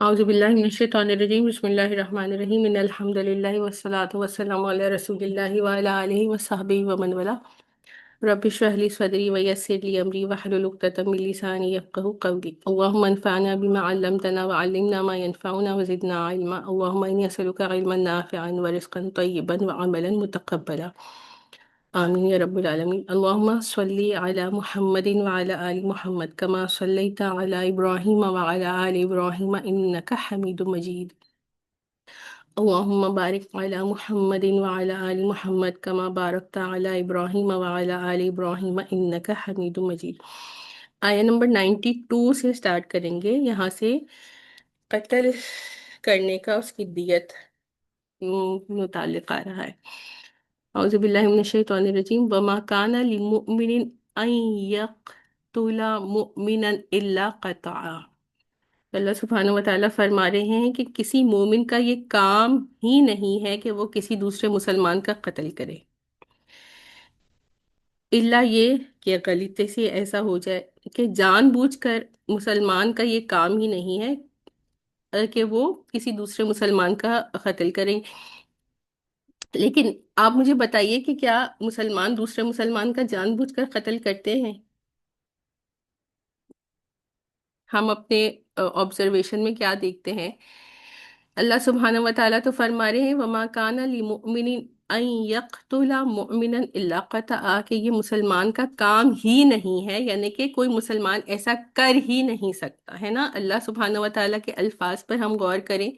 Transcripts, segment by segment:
اعوذ باللہ من الشیطان الرجیم بسم اللہ الرحمن الرحیم ان الحمد للہ والصلاة والسلام علی رسول اللہ وعلی آلہ وصحبہ ومن والاه رب اشرح لي صدری ویسر لي امری واحلل عقدۃ من لسانی یفقهوا قولی اللهم انفعنا بما علمتنا وعلمنا ما ينفعنا وزدنا علما اللهم انی اسألک علما نافعا ورزقا طیبا وعملا متقبلا آمین یا رب العالمین اللهم صل علی محمد وعلی آل محمد كما صلیت علی ابراہیم وعلی آل ابراہیم انک حمید مجید اللهم بارک علی محمد وعلی آل محمد كما بارکت علی ابراہیم وعلی آل ابراہیم انک حمید مجید۔ آیہ نمبر 92 سے سٹارٹ کریں گے، یہاں سے قتل کرنے کا اس کی دیت متعلق آ رہا ہے۔ اعوذ باللہ من الشیطان الرجیم وما کان لمؤمن ان یقتل مؤمنا الا قطعا۔ اللہ سبحانہ وتعالیٰ فرما رہے ہیں کہ کسی مومن کا یہ کام ہی نہیں ہے کہ وہ کسی دوسرے مسلمان کا قتل کرے، الا یہ کہ غلطی سے ایسا ہو جائے کہ جان بوجھ کر مسلمان کا یہ کام ہی نہیں ہے کہ وہ کسی دوسرے مسلمان کا قتل کریں۔ لیکن آپ مجھے بتائیے کہ کیا مسلمان دوسرے مسلمان کا جان بوجھ کر قتل کرتے ہیں؟ ہم اپنے آبزرویشن میں کیا دیکھتے ہیں؟ اللہ سبحانہ وتعالیٰ تو فرما رہے ہیں وما کان لمؤمن ان یقتل مؤمنا الا قطعا، کہ یہ مسلمان کا کام ہی نہیں ہے، یعنی کہ کوئی مسلمان ایسا کر ہی نہیں سکتا ہے نا۔ اللہ سبحانہ وتعالیٰ کے الفاظ پر ہم غور کریں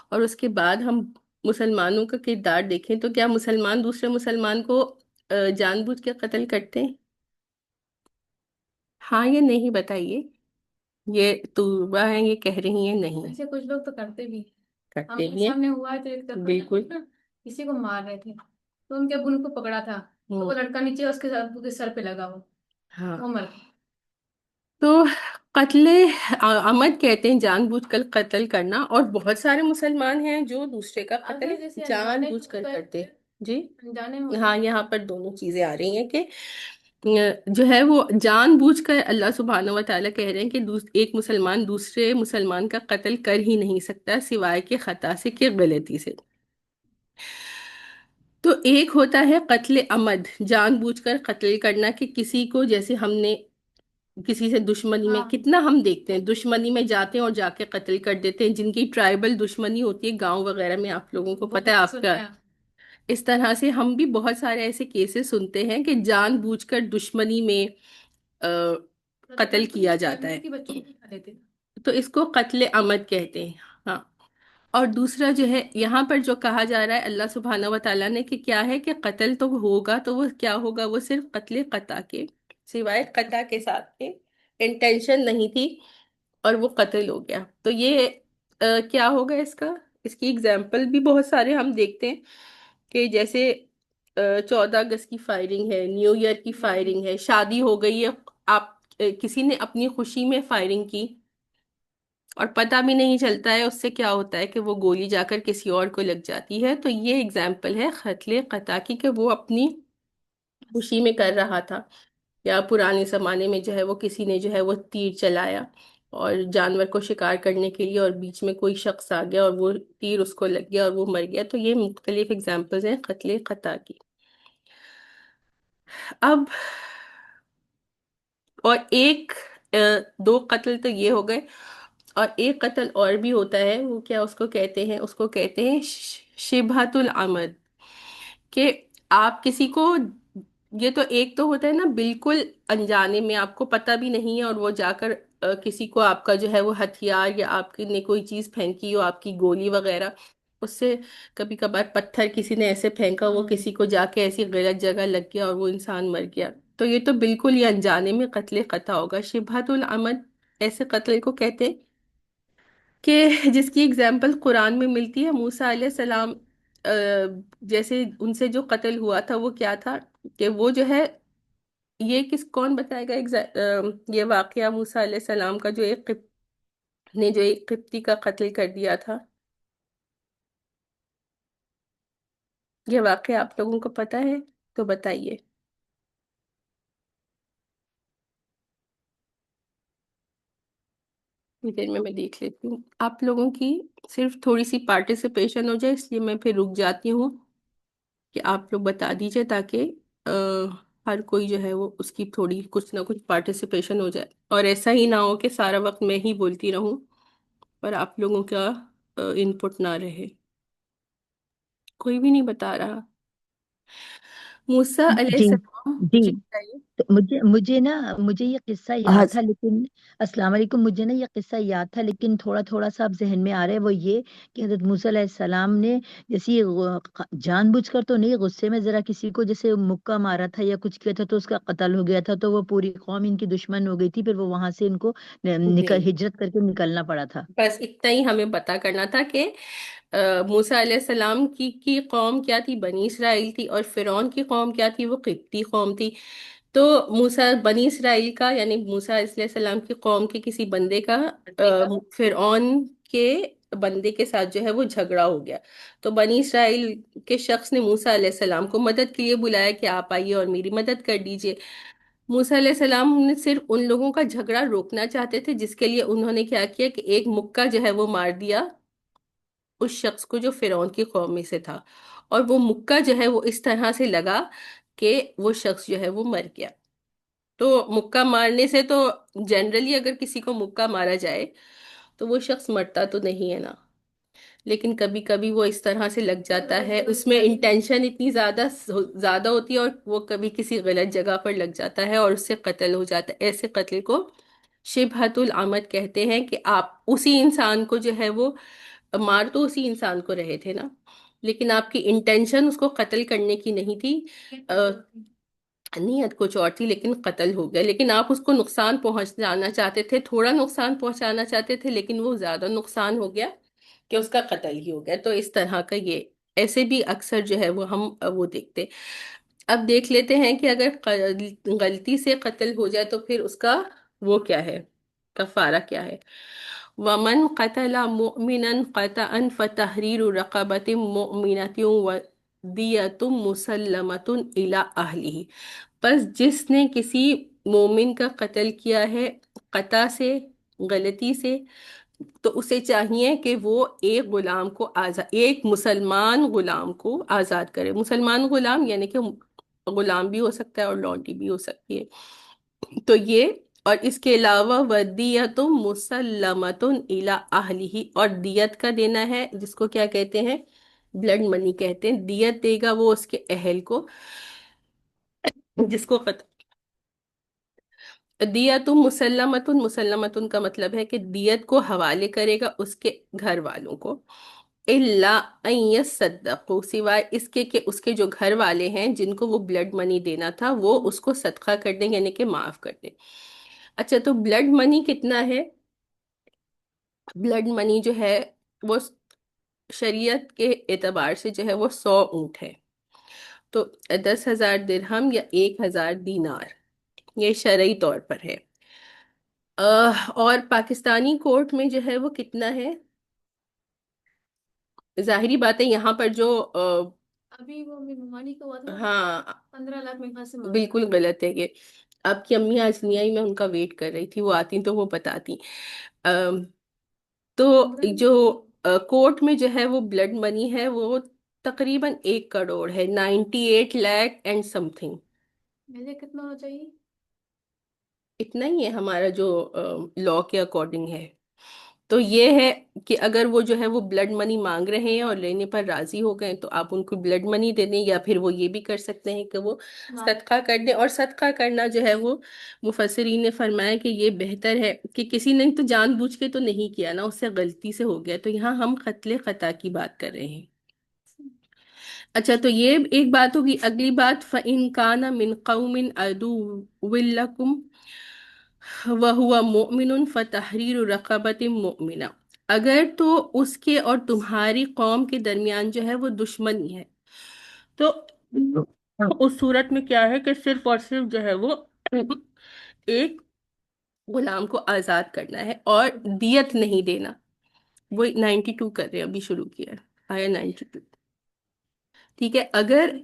اور اس کے بعد ہم مسلمانوں کا کردار دیکھیں تو کیا مسلمان دوسرے مسلمان کو جان بوجھ کے قتل کرتے ہیں؟ ہاں یا نہیں بتائیے۔ یہ طلبا ہیں، یہ کہہ رہی ہیں نہیں ایسے کچھ لوگ تو کرتے بھی کرتے ہمارے بھی ہیں۔ سامنے ہوا ہے تو ایک دفعہ بالکل۔ کسی کو مار رہے تھے تو ان کے ابو نے کو پکڑا تھا تو وہ لڑکا نیچے اس کے ابو کے سر پہ لگا ہاں، وہ مر گیا۔ تو قتل عمد کہتے ہیں جان بوجھ کر قتل کرنا، اور بہت سارے مسلمان ہیں جو دوسرے کا قتل اگر جیسے جان انجانے بوجھ کر میں کرتے۔ جی انجانے میں ہاں، یہاں پر دونوں چیزیں آ رہی ہیں کہ جو ہے وہ جان بوجھ کر اللہ سبحانہ وتعالیٰ کہہ رہے ہیں کہ ایک مسلمان دوسرے مسلمان کا قتل کر ہی نہیں سکتا سوائے کہ خطا سے، کہ غلطی سے۔ تو ایک ہوتا ہے قتل عمد، جان بوجھ کر قتل کرنا، کہ کسی کو جیسے ہم نے کسی سے دشمنی میں، ہاں کتنا ہم دیکھتے ہیں دشمنی میں جاتے ہیں اور جا کے قتل کر دیتے ہیں، جن کی ٹرائبل دشمنی ہوتی ہے گاؤں وغیرہ میں، آپ لوگوں کو پتہ ہے، بہت آپ کا سنیا اس طرح سے ہم بھی بہت سارے ایسے کیسز سنتے ہیں کہ جان بوجھ کر دشمنی میں قتل کیا جاتا ہے، کی بچوں کو کھا لیتے تو اس کو قتل عمد کہتے ہیں۔ ہاں، اور دوسرا جو ہے یہاں پر جو کہا جا رہا ہے اللہ سبحانہ وتعالیٰ نے کہ کیا ہے کہ قتل تو ہوگا، تو وہ کیا ہوگا؟ وہ صرف قتل قطع کے، سوائے قطع کے ساتھ کے انٹینشن نہیں تھی اور وہ قتل ہو گیا، تو یہ کیا ہوگا اس کا؟ اس کی اگزامپل بھی بہت سارے ہم دیکھتے ہیں کہ جیسے 14 اگست کی فائرنگ ہے، نیو ایئر کی فائرنگ ہے، شادی ہو گئی ہے، آپ کسی نے اپنی خوشی میں فائرنگ کی اور پتہ بھی نہیں چلتا ہے اس سے کیا ہوتا ہے کہ وہ گولی جا کر کسی اور کو لگ جاتی ہے، تو یہ اگزامپل ہے قتل قطع کی، کہ وہ اپنی خوشی میں کر رہا تھا، یا پرانے زمانے میں جو ہے وہ کسی نے جو ہے وہ تیر چلایا اور جانور کو شکار کرنے کے لیے، اور بیچ میں کوئی شخص آ گیا اور وہ تیر اس کو لگ گیا اور وہ مر گیا، تو یہ مختلف اگزامپلز ہیں قتل قطع کی۔ اب اور ایک دو قتل تو یہ ہو گئے، اور ایک قتل اور بھی ہوتا ہے، وہ کیا اس کو کہتے ہیں؟ اس کو کہتے ہیں شبہۃ العمد، کہ آپ کسی کو، یہ تو ایک تو ہوتا ہے نا بالکل انجانے میں، آپ کو پتہ بھی نہیں ہے اور وہ جا کر کسی کو آپ کا جو ہے وہ ہتھیار، یا آپ نے کوئی چیز پھینکی ہو، آپ کی گولی وغیرہ، اس سے کبھی کبھار پتھر کسی نے ایسے پھینکا، وہ کسی کو جا کے ایسی غلط جگہ لگ گیا اور وہ انسان مر گیا، تو یہ تو بالکل ہی انجانے میں قتل قطع ہوگا۔ شبہۃ العمد ایسے قتل کو کہتے ہیں کہ جس کی اگزامپل قرآن میں ملتی ہے۔ موسیٰ علیہ السلام جیسے ان سے جو قتل ہوا تھا وہ کیا تھا کہ وہ جو ہے، یہ کون بتائے گا یہ واقعہ موسیٰ علیہ السلام کا، جو ایک نے جو ایک قبطی کا قتل کر دیا تھا، یہ واقعہ آپ لوگوں کو پتہ ہے تو بتائیے۔ دیر میں دیکھ لیتی ہوں آپ لوگوں کی صرف تھوڑی سی پارٹیسپیشن ہو جائے، اس لیے میں پھر رک جاتی ہوں کہ آپ لوگ بتا دیجئے تاکہ ہر کوئی جو ہے وہ اس کی تھوڑی کچھ نہ کچھ پارٹیسپیشن ہو جائے، اور ایسا ہی نہ ہو کہ سارا وقت میں ہی بولتی رہوں اور آپ لوگوں کا انپٹ نہ رہے. کوئی بھی نہیں بتا رہا. موسیٰ علیہ جی السلام جی. جی بتائیے. تو مجھے یہ قصہ ہاں یاد تھا لیکن السلام علیکم. مجھے نا یہ قصہ یاد تھا لیکن تھوڑا تھوڑا سا اب ذہن میں آ رہا ہے، وہ یہ کہ حضرت موسیٰ علیہ السلام نے جیسے جان بوجھ کر تو نہیں، غصے میں ذرا کسی کو جیسے مکہ مارا تھا یا کچھ کیا تھا تو اس کا قتل ہو گیا تھا، تو وہ پوری قوم ان کی دشمن ہو گئی تھی، پھر وہ وہاں سے ان کو جی ہجرت کر کے نکلنا پڑا تھا. بس اتنا ہی ہمیں پتا کرنا تھا کہ موسیٰ علیہ السلام کی قوم کیا تھی، بنی اسرائیل تھی، اور فرعون کی قوم کیا تھی، وہ قبطی قوم تھی. تو موسیٰ بنی اسرائیل کا یعنی موسیٰ علیہ السلام کی قوم کے کسی بندے کا فرعون کے بندے کے ساتھ جو ہے وہ جھگڑا ہو گیا. تو بنی اسرائیل کے شخص نے موسیٰ علیہ السلام کو مدد کے لیے بلایا کہ آپ آئیے اور میری مدد کر دیجئے. موسیٰ علیہ السلام نے صرف ان لوگوں کا جھگڑا روکنا چاہتے تھے، جس کے لیے انہوں نے کیا کیا کہ ایک مکہ جو ہے وہ مار دیا اس شخص کو جو فرعون کی قوم میں سے تھا، اور وہ مکہ جو ہے وہ اس طرح سے لگا کہ وہ شخص جو ہے وہ مر گیا. تو مکہ مارنے سے تو جنرلی اگر کسی کو مکہ مارا جائے تو وہ شخص مرتا تو نہیں ہے نا، لیکن کبھی کبھی وہ اس طرح سے لگ جاتا ہے، اس میں انٹینشن اتنی زیادہ ہوتی ہے، اور وہ کبھی کسی غلط جگہ پر لگ جاتا ہے اور اس سے قتل ہو جاتا ہے. ایسے قتل کو شبہۃ العمد کہتے ہیں، کہ آپ اسی انسان کو جو ہے وہ مار تو اسی انسان کو رہے تھے نا، لیکن آپ کی انٹینشن اس کو قتل کرنے کی نہیں تھی، نیت کچھ اور تھی لیکن قتل ہو گیا. لیکن آپ اس کو نقصان پہنچانا چاہتے تھے، تھوڑا نقصان پہنچانا چاہتے تھے، لیکن وہ زیادہ نقصان ہو گیا کہ اس کا قتل ہی ہو گیا. تو اس طرح کا یہ ایسے بھی اکثر جو ہے وہ ہم وہ دیکھتے. اب دیکھ لیتے ہیں کہ اگر غلطی سے قتل ہو جائے تو پھر اس کا وہ کیا ہے، کفارہ کیا ہے. وَمَنْ قَتَلَ مُؤْمِنًا قَطَعًا فَتَحْرِيرُ رَقَبَةٍ مُؤْمِنَةٍ وَدِيَةٌ مُسَلَّمَةٌ إِلَىٰ أَهْلِهِ. پس جس نے کسی مومن کا قتل کیا ہے قطع سے، غلطی سے، تو اسے چاہیے کہ وہ ایک غلام کو ایک مسلمان غلام کو آزاد کرے. مسلمان غلام یعنی کہ غلام بھی ہو سکتا ہے اور لونڈی بھی ہو سکتی ہے. تو یہ، اور اس کے علاوہ ودیت مسلمۃ الی اہلہ، اور دیت کا دینا ہے جس کو کیا کہتے ہیں، بلڈ منی کہتے ہیں. دیت دے گا وہ اس کے اہل کو جس کو قتل. دیت مسلمۃ، مسلمۃ کا مطلب ہے کہ دیت کو حوالے کرے گا اس کے گھر والوں کو. الا ان یصدقوا، سوائے اس کے کہ اس کے جو گھر والے ہیں جن کو وہ بلڈ منی دینا تھا وہ اس کو صدقہ کر دیں، یعنی کہ معاف کر دیں. اچھا، تو بلڈ منی کتنا ہے؟ بلڈ منی جو ہے وہ شریعت کے اعتبار سے جو ہے وہ 100 اونٹ ہے. تو 10,000 درہم یا 1,000 دینار، یہ شرعی طور پر ہے. اور پاکستانی کورٹ میں جو ہے وہ کتنا ہے؟ ظاہری بات ہے یہاں پر جو ابھی وہ ممانی کا ہوا تھا، ہاں 15 لاکھ میں خاص سے مانگ بالکل غلط ہے یہ. آپ کی امی آج نہیں آئی، میں ان کا ویٹ کر رہی تھی، وہ آتی تو وہ بتاتی. تو جو کورٹ میں جو ہے وہ بلڈ منی ہے وہ تقریباً 1 کروڑ ہے، 98 لاکھ اینڈ سم تھنگ. مجھے کتنا ہونا چاہیے؟ اتنا ہی ہے ہمارا جو لا کے اکارڈنگ ہے. تو یہ ہے کہ اگر وہ جو ہے وہ بلڈ منی مانگ رہے ہیں اور لینے پر راضی ہو گئے تو آپ ان کو بلڈ منی دے دیں، یا پھر وہ یہ بھی کر سکتے ہیں کہ وہ صدقہ کر دیں. اور صدقہ کرنا جو ہے وہ مفسرین نے فرمایا کہ یہ بہتر ہے کہ کسی نے تو جان بوجھ کے تو نہیں کیا نا، اس سے غلطی سے ہو گیا. تو یہاں ہم قتل خطا کی بات کر رہے ہیں. اچھا، تو یہ ایک بات ہوگی. اگلی بات فَإِن كَانَ مِن قَوْمٍ عَدُوٍّ لَكُمْ وَهُوَ مُؤْمِنٌ فَتَحْرِيرُ رَقَبَةٍ مُؤْمِنَةٍ، اگر تو اس کے اور تمہاری قوم کے درمیان جو ہے وہ دشمنی ہے، تو اس صورت میں کیا ہے کہ صرف اور صرف جو ہے وہ ایک غلام کو آزاد کرنا ہے اور دیت نہیں دینا. وہ 92 کر رہے ہیں، ابھی شروع کیا ہے آیا 92. ٹھیک ہے، اگر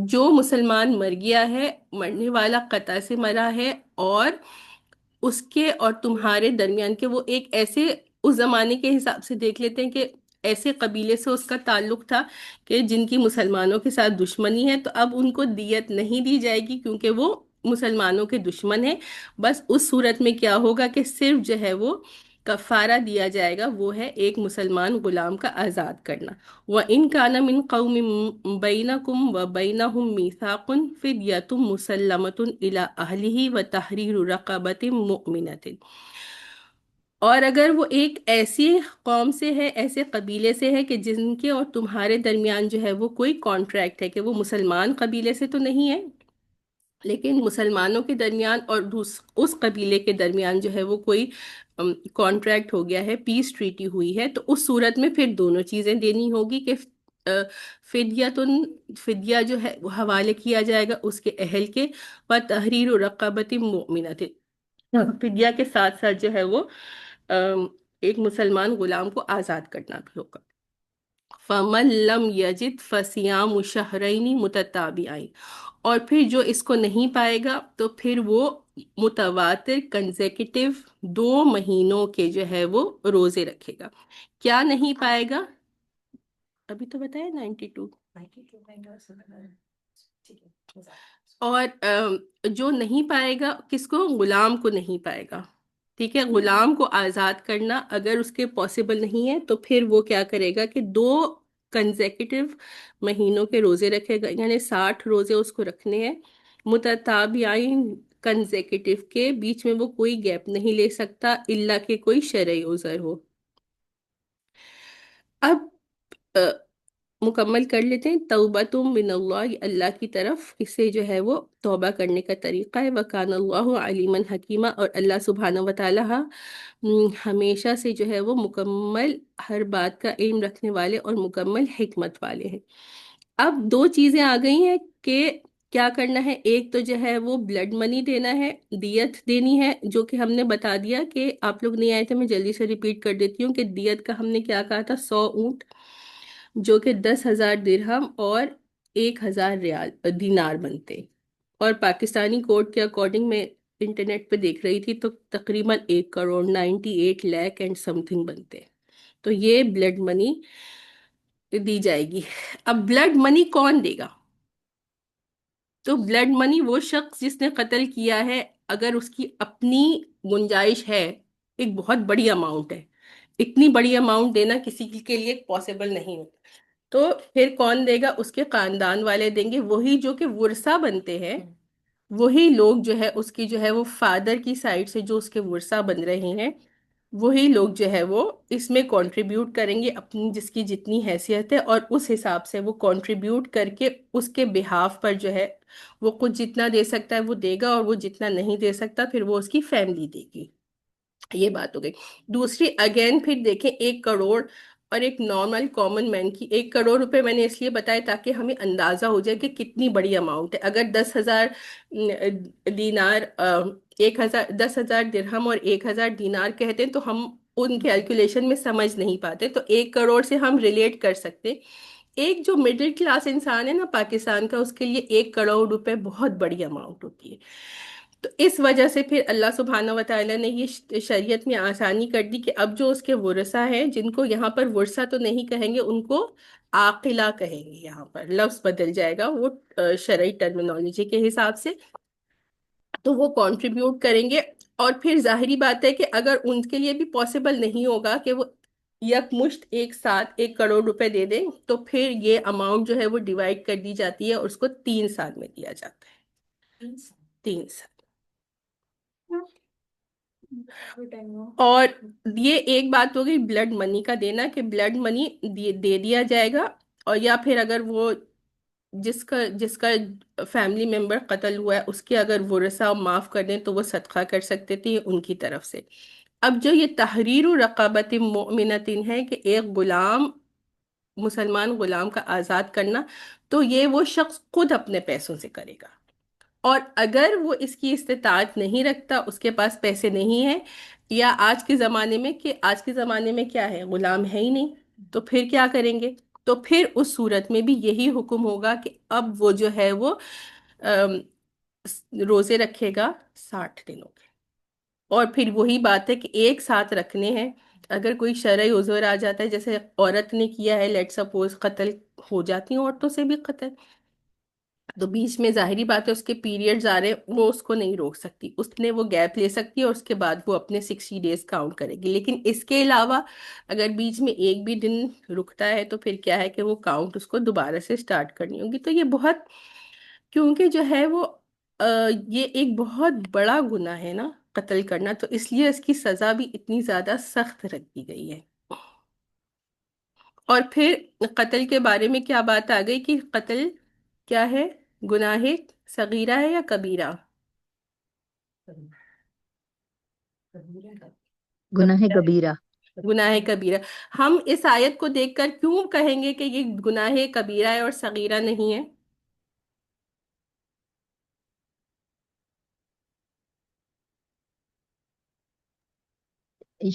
جو مسلمان مر گیا ہے، مرنے والا قطع سے مرا ہے اور اس کے اور تمہارے درمیان کے وہ ایک ایسے اس زمانے کے حساب سے دیکھ لیتے ہیں کہ ایسے قبیلے سے اس کا تعلق تھا کہ جن کی مسلمانوں کے ساتھ دشمنی ہے، تو اب ان کو دیت نہیں دی جائے گی کیونکہ وہ مسلمانوں کے دشمن ہیں۔ بس اس صورت میں کیا ہوگا کہ صرف جو ہے وہ کفارہ دیا جائے گا، وہ ہے ایک مسلمان غلام کا آزاد کرنا۔ وَإِن كَانَ مِن قَوْمٍ بَيْنَكُمْ وَبَيْنَهُم مِّيثَاقٌ فِدْيَةٌ مُّسَلَّمَةٌ إِلَىٰ أَهْلِهِ وَتَحْرِيرُ رَقَبَةٍ مُّؤْمِنَةٍ، اور اگر وہ ایک ایسی قوم سے ہے، ایسے قبیلے سے ہے کہ جن کے اور تمہارے درمیان جو ہے وہ کوئی کانٹریکٹ ہے، کہ وہ مسلمان قبیلے سے تو نہیں ہے لیکن مسلمانوں کے درمیان اور اس قبیلے کے درمیان جو ہے وہ کوئی کانٹریکٹ ہو گیا ہے، پیس ٹریٹی ہوئی ہے، تو اس صورت میں پھر دونوں چیزیں دینی ہوگی کہ فدیتن، فدیہ جو ہے وہ حوالے کیا جائے گا اس کے اہل کے، و تحریر رقبت مؤمنۃ، فدیہ کے ساتھ ساتھ جو ہے وہ ایک مسلمان غلام کو آزاد کرنا بھی ہوگا۔ فَمَن لَّمْ يَجِدْ فَصِيَامُ شَهْرَيْنِ مُتَتَابِعَيْنِ، اور پھر جو اس کو نہیں پائے گا تو پھر وہ متواتر کنزیکٹیو 2 مہینوں کے جو ہے وہ روزے رکھے گا۔ کیا نہیں پائے گا؟ ابھی تو بتایا 92۔ اور جو نہیں پائے گا کس کو؟ غلام کو نہیں پائے گا، ٹھیک ہے؟ غلام کو آزاد کرنا اگر اس کے پاسبل نہیں ہے تو پھر وہ کیا کرے گا کہ 2 کنزیکٹیو مہینوں کے روزے رکھے گا، یعنی 60 روزے اس کو رکھنے ہیں، متتابعین کنزیکٹیو کے بیچ میں وہ کوئی گیپ نہیں لے سکتا الا کہ کوئی شرعی عذر ہو۔ اب مکمل کر لیتے ہیں۔ توبۃ من اللہ، اللہ کی طرف سے جو ہے وہ توبہ کرنے کا طریقہ ہے۔ وکان اللہ علیما حکیمہ، اور اللہ سبحانہ و تعالیٰ ہمیشہ سے جو ہے وہ مکمل ہر بات کا علم رکھنے والے اور مکمل حکمت والے ہیں۔ اب 2 چیزیں آ گئی ہیں کہ کیا کرنا ہے۔ ایک تو جو ہے وہ بلڈ منی دینا ہے، دیت دینی ہے، جو کہ ہم نے بتا دیا کہ آپ لوگ نہیں آئے تھے، میں جلدی سے ریپیٹ کر دیتی ہوں کہ دیت کا ہم نے کیا کہا تھا، 100 اونٹ، جو کہ 10,000 درہم اور 1,000 ریال دینار بنتے، اور پاکستانی کوڈ کے اکارڈنگ میں انٹرنیٹ پہ دیکھ رہی تھی تو تقریباً 1,98,00,000 اینڈ سم تھنگ بنتے۔ تو یہ بلڈ منی دی جائے گی۔ اب بلڈ منی کون دے گا؟ تو بلڈ منی وہ شخص جس نے قتل کیا ہے، اگر اس کی اپنی گنجائش ہے، ایک بہت بڑی اماؤنٹ ہے، اتنی بڑی اماؤنٹ دینا کسی کے لیے پاسبل نہیں ہوتا، تو پھر کون دے گا؟ اس کے خاندان والے دیں گے، وہی جو کہ ورثہ بنتے ہیں، وہی لوگ جو ہے اس کی جو ہے وہ فادر کی سائڈ سے جو اس کے ورثہ بن رہے ہیں، وہی لوگ جو ہے وہ اس میں کنٹریبیوٹ کریں گے اپنی جس کی جتنی حیثیت ہے، اور اس حساب سے وہ کنٹریبیوٹ کر کے اس کے بہاف پر جو ہے وہ خود جتنا دے سکتا ہے وہ دے گا، اور وہ جتنا نہیں دے سکتا پھر وہ اس کی فیملی دے گی۔ یہ بات ہو گئی۔ دوسری اگین پھر دیکھیں 1 کروڑ اور ایک نارمل کامن مین کی 1 کروڑ روپے میں نے اس لیے بتایا تاکہ ہمیں اندازہ ہو جائے کہ کتنی بڑی اماؤنٹ ہے۔ اگر 10,000 دینار 10,000 درہم اور 1,000 دینار کہتے ہیں تو ہم ان کیلکولیشن میں سمجھ نہیں پاتے، تو 1 کروڑ سے ہم ریلیٹ کر سکتے۔ ایک جو مڈل کلاس انسان ہے نا پاکستان کا، اس کے لیے 1 کروڑ روپے بہت بڑی اماؤنٹ ہوتی ہے۔ تو اس وجہ سے پھر اللہ سبحانہ و تعالیٰ نے یہ شریعت میں آسانی کر دی کہ اب جو اس کے ورثہ ہیں، جن کو یہاں پر ورثہ تو نہیں کہیں گے، ان کو عاقلہ کہیں گے، یہاں پر لفظ بدل جائے گا وہ شرعی ٹرمینالوجی کے حساب سے، تو وہ کنٹریبیوٹ کریں گے۔ اور پھر ظاہری بات ہے کہ اگر ان کے لیے بھی پاسبل نہیں ہوگا کہ وہ یک مشت ایک ساتھ 1 کروڑ روپے دے دیں، تو پھر یہ اماؤنٹ جو ہے وہ ڈیوائڈ کر دی جاتی ہے اور اس کو 3 سال میں دیا جاتا ہے، 3 سال۔ اور یہ ایک بات ہو گئی بلڈ منی کا دینا، کہ بلڈ منی دے دیا جائے گا، اور یا پھر اگر وہ جس کا فیملی ممبر قتل ہوا ہے اس کے اگر ورثہ معاف کر دیں تو وہ صدقہ کر سکتے تھے ان کی طرف سے۔ اب جو یہ تحریر رقبت مؤمنۃ ہے کہ ایک غلام، مسلمان غلام کا آزاد کرنا، تو یہ وہ شخص خود اپنے پیسوں سے کرے گا، اور اگر وہ اس کی استطاعت نہیں رکھتا، اس کے پاس پیسے نہیں ہیں، یا آج کے زمانے میں کیا ہے، غلام ہے ہی نہیں، تو پھر کیا کریں گے؟ تو پھر اس صورت میں بھی یہی حکم ہوگا کہ اب وہ جو ہے وہ روزے رکھے گا 60 دنوں کے۔ اور پھر وہی بات ہے کہ ایک ساتھ رکھنے ہیں. اگر کوئی شرعی عذر آ جاتا ہے، جیسے عورت نے کیا ہے، لیٹ سپوز قتل ہو جاتی ہیں عورتوں سے بھی قتل، تو بیچ میں ظاہری بات ہے اس کے پیریڈز آ رہے ہیں، وہ اس کو نہیں روک سکتی، اس نے وہ گیپ لے سکتی ہے اور اس کے بعد وہ اپنے 60 days کاؤنٹ کرے گی. لیکن اس کے علاوہ اگر بیچ میں ایک بھی دن رکتا ہے تو پھر کیا ہے کہ وہ کاؤنٹ اس کو دوبارہ سے سٹارٹ کرنی ہوگی. تو یہ بہت، کیونکہ جو ہے وہ یہ ایک بہت بڑا گناہ ہے نا قتل کرنا، تو اس لیے اس کی سزا بھی اتنی زیادہ سخت رکھ دی گئی ہے. اور پھر قتل کے بارے میں کیا بات آ گئی کہ قتل کیا ہے؟ گناہ صغیرہ ہے یا کبیرہ؟ گناہ کبیرہ. گناہ کبیرہ. ہم اس آیت کو دیکھ کر کیوں کہیں گے کہ یہ گناہ کبیرہ ہے اور صغیرہ نہیں ہے؟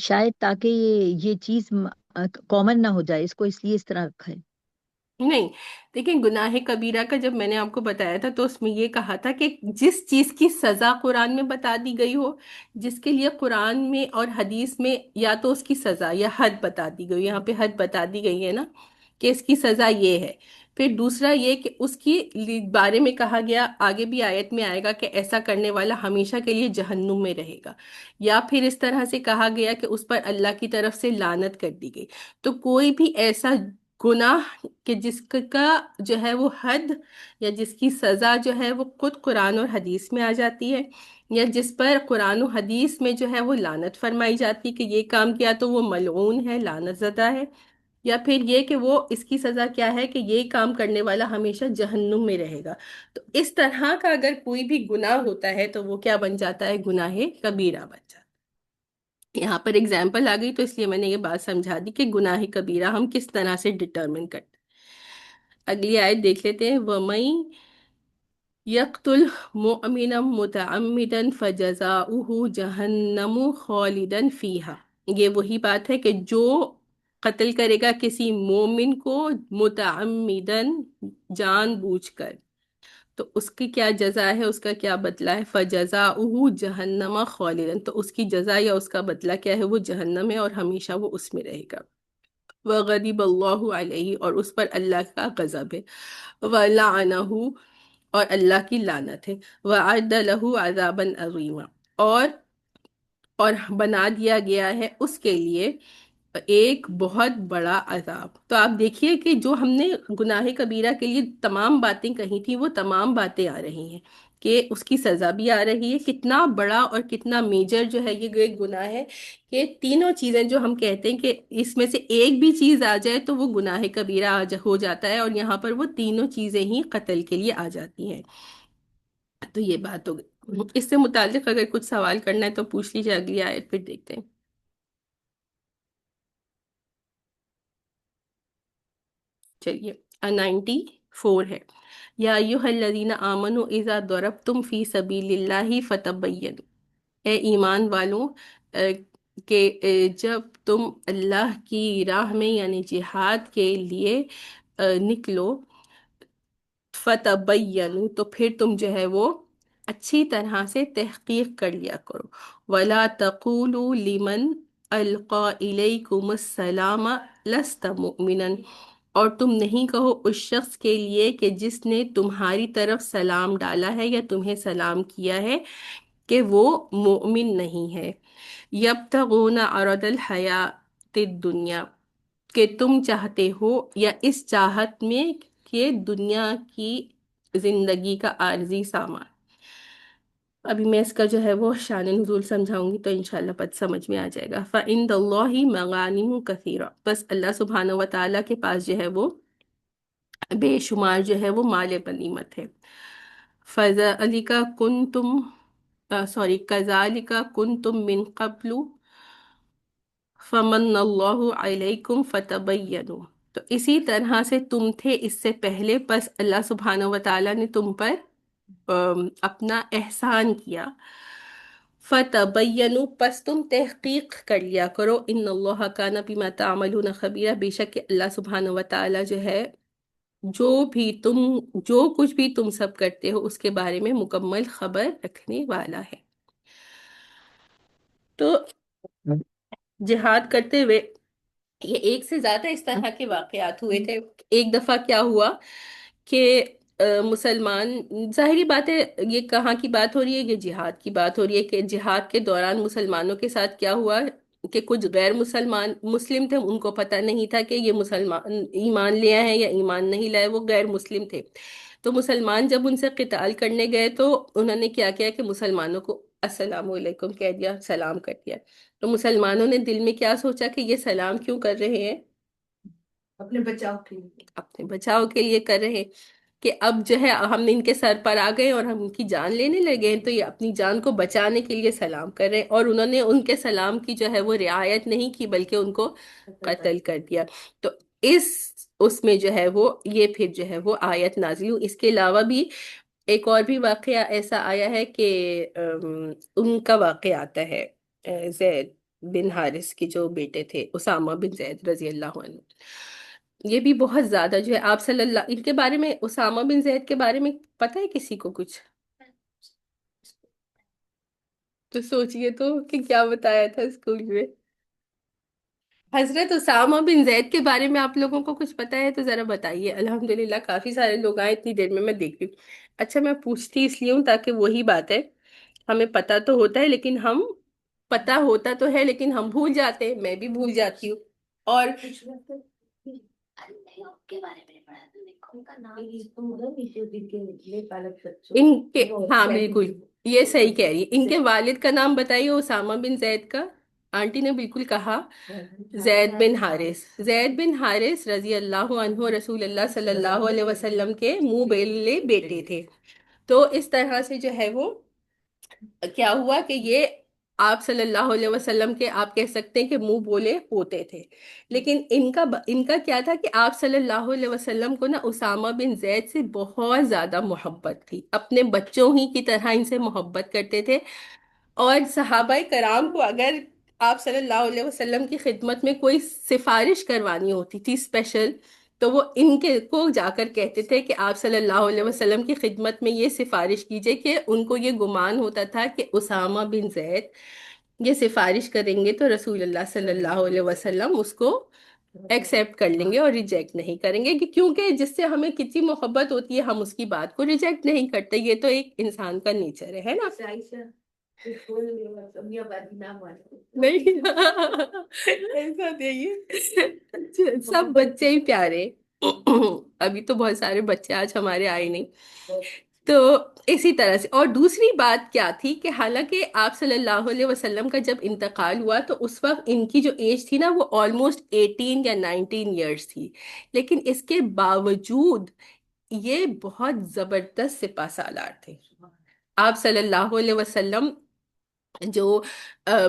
شاید تاکہ یہ چیز کامن نہ ہو جائے، اس کو اس لیے اس طرح رکھا ہے. نہیں، دیکھیں گناہ کبیرہ کا جب میں نے آپ کو بتایا تھا تو اس میں یہ کہا تھا کہ جس چیز کی سزا قرآن میں بتا دی گئی ہو، جس کے لیے قرآن میں اور حدیث میں یا تو اس کی سزا یا حد بتا دی گئی، یہاں پہ حد بتا دی گئی ہے نا کہ اس کی سزا یہ ہے. پھر دوسرا یہ کہ اس کی بارے میں کہا گیا، آگے بھی آیت میں آئے گا کہ ایسا کرنے والا ہمیشہ کے لیے جہنم میں رہے گا. یا پھر اس طرح سے کہا گیا کہ اس پر اللہ کی طرف سے لعنت کر دی گئی. تو کوئی بھی ایسا گناہ کہ جس کا جو ہے وہ حد یا جس کی سزا جو ہے وہ خود قرآن اور حدیث میں آ جاتی ہے، یا جس پر قرآن و حدیث میں جو ہے وہ لعنت فرمائی جاتی کہ یہ کام کیا تو وہ ملعون ہے، لعنت زدہ ہے، یا پھر یہ کہ وہ اس کی سزا کیا ہے کہ یہ کام کرنے والا ہمیشہ جہنم میں رہے گا. تو اس طرح کا اگر کوئی بھی گناہ ہوتا ہے تو وہ کیا بن جاتا ہے؟ گناہ کبیرہ بن جاتا ہے. یہاں پر اگزامپل آ گئی تو اس لیے میں نے یہ بات سمجھا دی کہ گناہ کبیرہ ہم کس طرح سے ڈٹرمن کرتے ہیں. اگلی آیت دیکھ لیتے ہیں. وَمَن يَقْتُلْ مُؤْمِنًا مُتَعَمِّدًا فَجَزَاؤُهُ جَهَنَّمُ خَالِدًا فِيهَا. یہ وہی بات ہے کہ جو قتل کرے گا کسی مومن کو متعمدن، جان بوجھ کر، تو اس کی کیا جزا ہے، اس کا کیا بدلہ ہے؟ فَجَزَاؤُهُ جَهَنَّمَ خَالِدًا. تو اس کی جزا یا اس کا بدلہ کیا ہے؟ وہ جہنم ہے اور ہمیشہ وہ اس میں رہے گا. وَغَضِبَ اللَّهُ عَلَيْهِ. اور اس پر اللہ کا غضب ہے. وَلَعَنَهُ. اور اللہ کی لعنت ہے. وَأَعَدَّ لَهُ عَذَابًا عَظِيمًا. اور بنا دیا گیا ہے اس کے لیے ایک بہت بڑا عذاب. تو آپ دیکھیے کہ جو ہم نے گناہ کبیرہ کے لیے تمام باتیں کہی تھیں وہ تمام باتیں آ رہی ہیں کہ اس کی سزا بھی آ رہی ہے. کتنا بڑا اور کتنا میجر جو ہے یہ ایک گناہ ہے کہ تینوں چیزیں جو ہم کہتے ہیں کہ اس میں سے ایک بھی چیز آ جائے تو وہ گناہ کبیرہ ہو جاتا ہے، اور یہاں پر وہ تینوں چیزیں ہی قتل کے لیے آ جاتی ہیں. تو یہ بات ہو گئی. اس سے متعلق اگر کچھ سوال کرنا ہے تو پوچھ لیجیے. اگلی آیت پھر دیکھتے ہیں. چلیے 94 ہے. یا ایھا الذین آمنوا اذا ضربتم فی سبیل اللہ فتبینوا. اے ایمان والوں، کہ جب تم اللہ کی راہ میں یعنی جہاد کے لیے نکلو، فتبینوا، تو پھر تم جو ہے وہ اچھی طرح سے تحقیق کر لیا کرو. ولا تقولوا لمن القى الیکم السلام لست مؤمنا. اور تم نہیں کہو اس شخص کے لیے کہ جس نے تمہاری طرف سلام ڈالا ہے یا تمہیں سلام کیا ہے کہ وہ مومن نہیں ہے. یبتغون عرض الحیات الدنیا. کہ تم چاہتے ہو یا اس چاہت میں کہ دنیا کی زندگی کا عارضی سامان. ابھی میں اس کا جو ہے وہ شان نزول سمجھاؤں گی تو انشاءاللہ پت سمجھ میں آ جائے گا. فَعِندَ اللَّهِ مَغَانِمُ كَثِيرًا. بس اللہ سبحانہ و تعالیٰ کے پاس جو ہے وہ بے شمار جو ہے وہ مال غنیمت ہے. فَذَلِكَ كُنْتُمْ كَذَلِكَ كُنْتُمْ مِنْ قَبْلُ فَمَنَّ اللَّهُ عَلَيْكُمْ فَتَبَيَّنُوا. تو اسی طرح سے تم تھے اس سے پہلے، پس اللہ سبحانہ و تعالیٰ نے تم پر اپنا احسان کیا. فتبینوا. پس تم تحقیق کر لیا کرو. ان اللہ کان بما تعملون خبیرا. بے شک کہ اللہ سبحانہ و تعالیٰ جو ہے جو کچھ بھی تم سب کرتے ہو اس کے بارے میں مکمل خبر رکھنے والا ہے. تو جہاد کرتے ہوئے یہ ایک سے زیادہ اس طرح کے واقعات ہوئے تھے. ایک دفعہ کیا ہوا کہ مسلمان، ظاہری بات ہے یہ کہاں کی بات ہو رہی ہے، یہ جہاد کی بات ہو رہی ہے کہ جہاد کے دوران مسلمانوں کے ساتھ کیا ہوا کہ کچھ غیر مسلم تھے، ان کو پتہ نہیں تھا کہ یہ مسلمان ایمان لے آئے ہیں یا ایمان نہیں لائے، وہ غیر مسلم تھے. تو مسلمان جب ان سے قتال کرنے گئے تو انہوں نے کیا کیا کہ مسلمانوں کو السلام علیکم کہہ دیا، سلام کر دیا. تو مسلمانوں نے دل میں کیا سوچا کہ یہ سلام کیوں کر رہے ہیں؟ اپنے بچاؤ کے لیے کر رہے ہیں کہ اب جو ہے ہم ان کے سر پر آ گئے اور ہم ان کی جان لینے لگے ہیں، تو یہ اپنی جان کو بچانے کے لیے سلام کر رہے ہیں. اور انہوں نے ان کے سلام کی جو ہے وہ رعایت نہیں کی بلکہ ان کو قتل کر دیا. تو اس میں جو ہے وہ یہ پھر جو ہے وہ آیت نازل ہوئی. اس کے علاوہ بھی ایک اور بھی واقعہ ایسا آیا ہے کہ ان کا واقعہ آتا ہے زید بن حارث کے جو بیٹے تھے اسامہ بن زید رضی اللہ عنہ. یہ بھی بہت زیادہ جو ہے آپ صلی اللہ ان کے بارے میں، اسامہ بن زید کے بارے میں پتہ ہے کسی کو کچھ؟ تو سوچئے تو کہ کیا بتایا تھا اسکول میں. حضرت اسامہ بن زید کے بارے میں آپ لوگوں کو کچھ پتا ہے تو ذرا بتائیے. الحمدللہ کافی سارے لوگ آئے اتنی دیر میں دیکھ رہی ہوں. اچھا میں پوچھتی اس لیے ہوں تاکہ وہی بات ہے، ہمیں پتا تو ہوتا ہے لیکن پتا ہوتا تو ہے لیکن ہم بھول جاتے ہیں، میں بھی بھول جاتی ہوں. اور ان کے ہاں بالکل یہ صحیح کہہ رہی ہے. ان کے والد کا نام بتائیے اسامہ بن زید کا. آنٹی نے بالکل کہا زید بن حارث. زید بن حارث رضی اللہ عنہ رسول اللہ صلی اللہ علیہ وسلم کے منہ بولے بیٹے تھے. تو اس طرح سے جو ہے وہ کیا ہوا کہ یہ آپ صلی اللہ علیہ وسلم کے آپ کہہ سکتے ہیں کہ منہ بولے ہوتے تھے. لیکن ان کا کیا تھا کہ آپ صلی اللہ علیہ وسلم کو نا اسامہ بن زید سے بہت زیادہ محبت تھی، اپنے بچوں ہی کی طرح ان سے محبت کرتے تھے. اور صحابہ کرام کو اگر آپ صلی اللہ علیہ وسلم کی خدمت میں کوئی سفارش کروانی ہوتی تھی اسپیشل، تو وہ ان کے کو جا کر کہتے تھے کہ آپ صلی اللہ علیہ وسلم کی خدمت میں یہ سفارش کیجئے، کہ ان کو یہ گمان ہوتا تھا کہ اسامہ بن زید یہ سفارش کریں گے تو رسول اللہ صلی اللہ علیہ وسلم اس کو ایکسیپٹ کر لیں گے اور ریجیکٹ نہیں کریں گے، کیونکہ جس سے ہمیں کتنی محبت ہوتی ہے ہم اس کی بات کو ریجیکٹ نہیں کرتے. یہ تو ایک انسان کا نیچر ہے نا. نہیں ایسا نہیں ہے، سب بچے ہی پیارے. ابھی تو بہت سارے بچے آج ہمارے آئے نہیں. تو اسی طرح سے، اور دوسری بات کیا تھی کہ حالانکہ آپ صلی اللہ علیہ وسلم کا جب انتقال ہوا تو اس وقت ان کی جو ایج تھی نا وہ آلموسٹ 18 یا 19 ایئرس تھی، لیکن اس کے باوجود یہ بہت زبردست سپہ سالار تھے. آپ صلی اللہ علیہ وسلم جو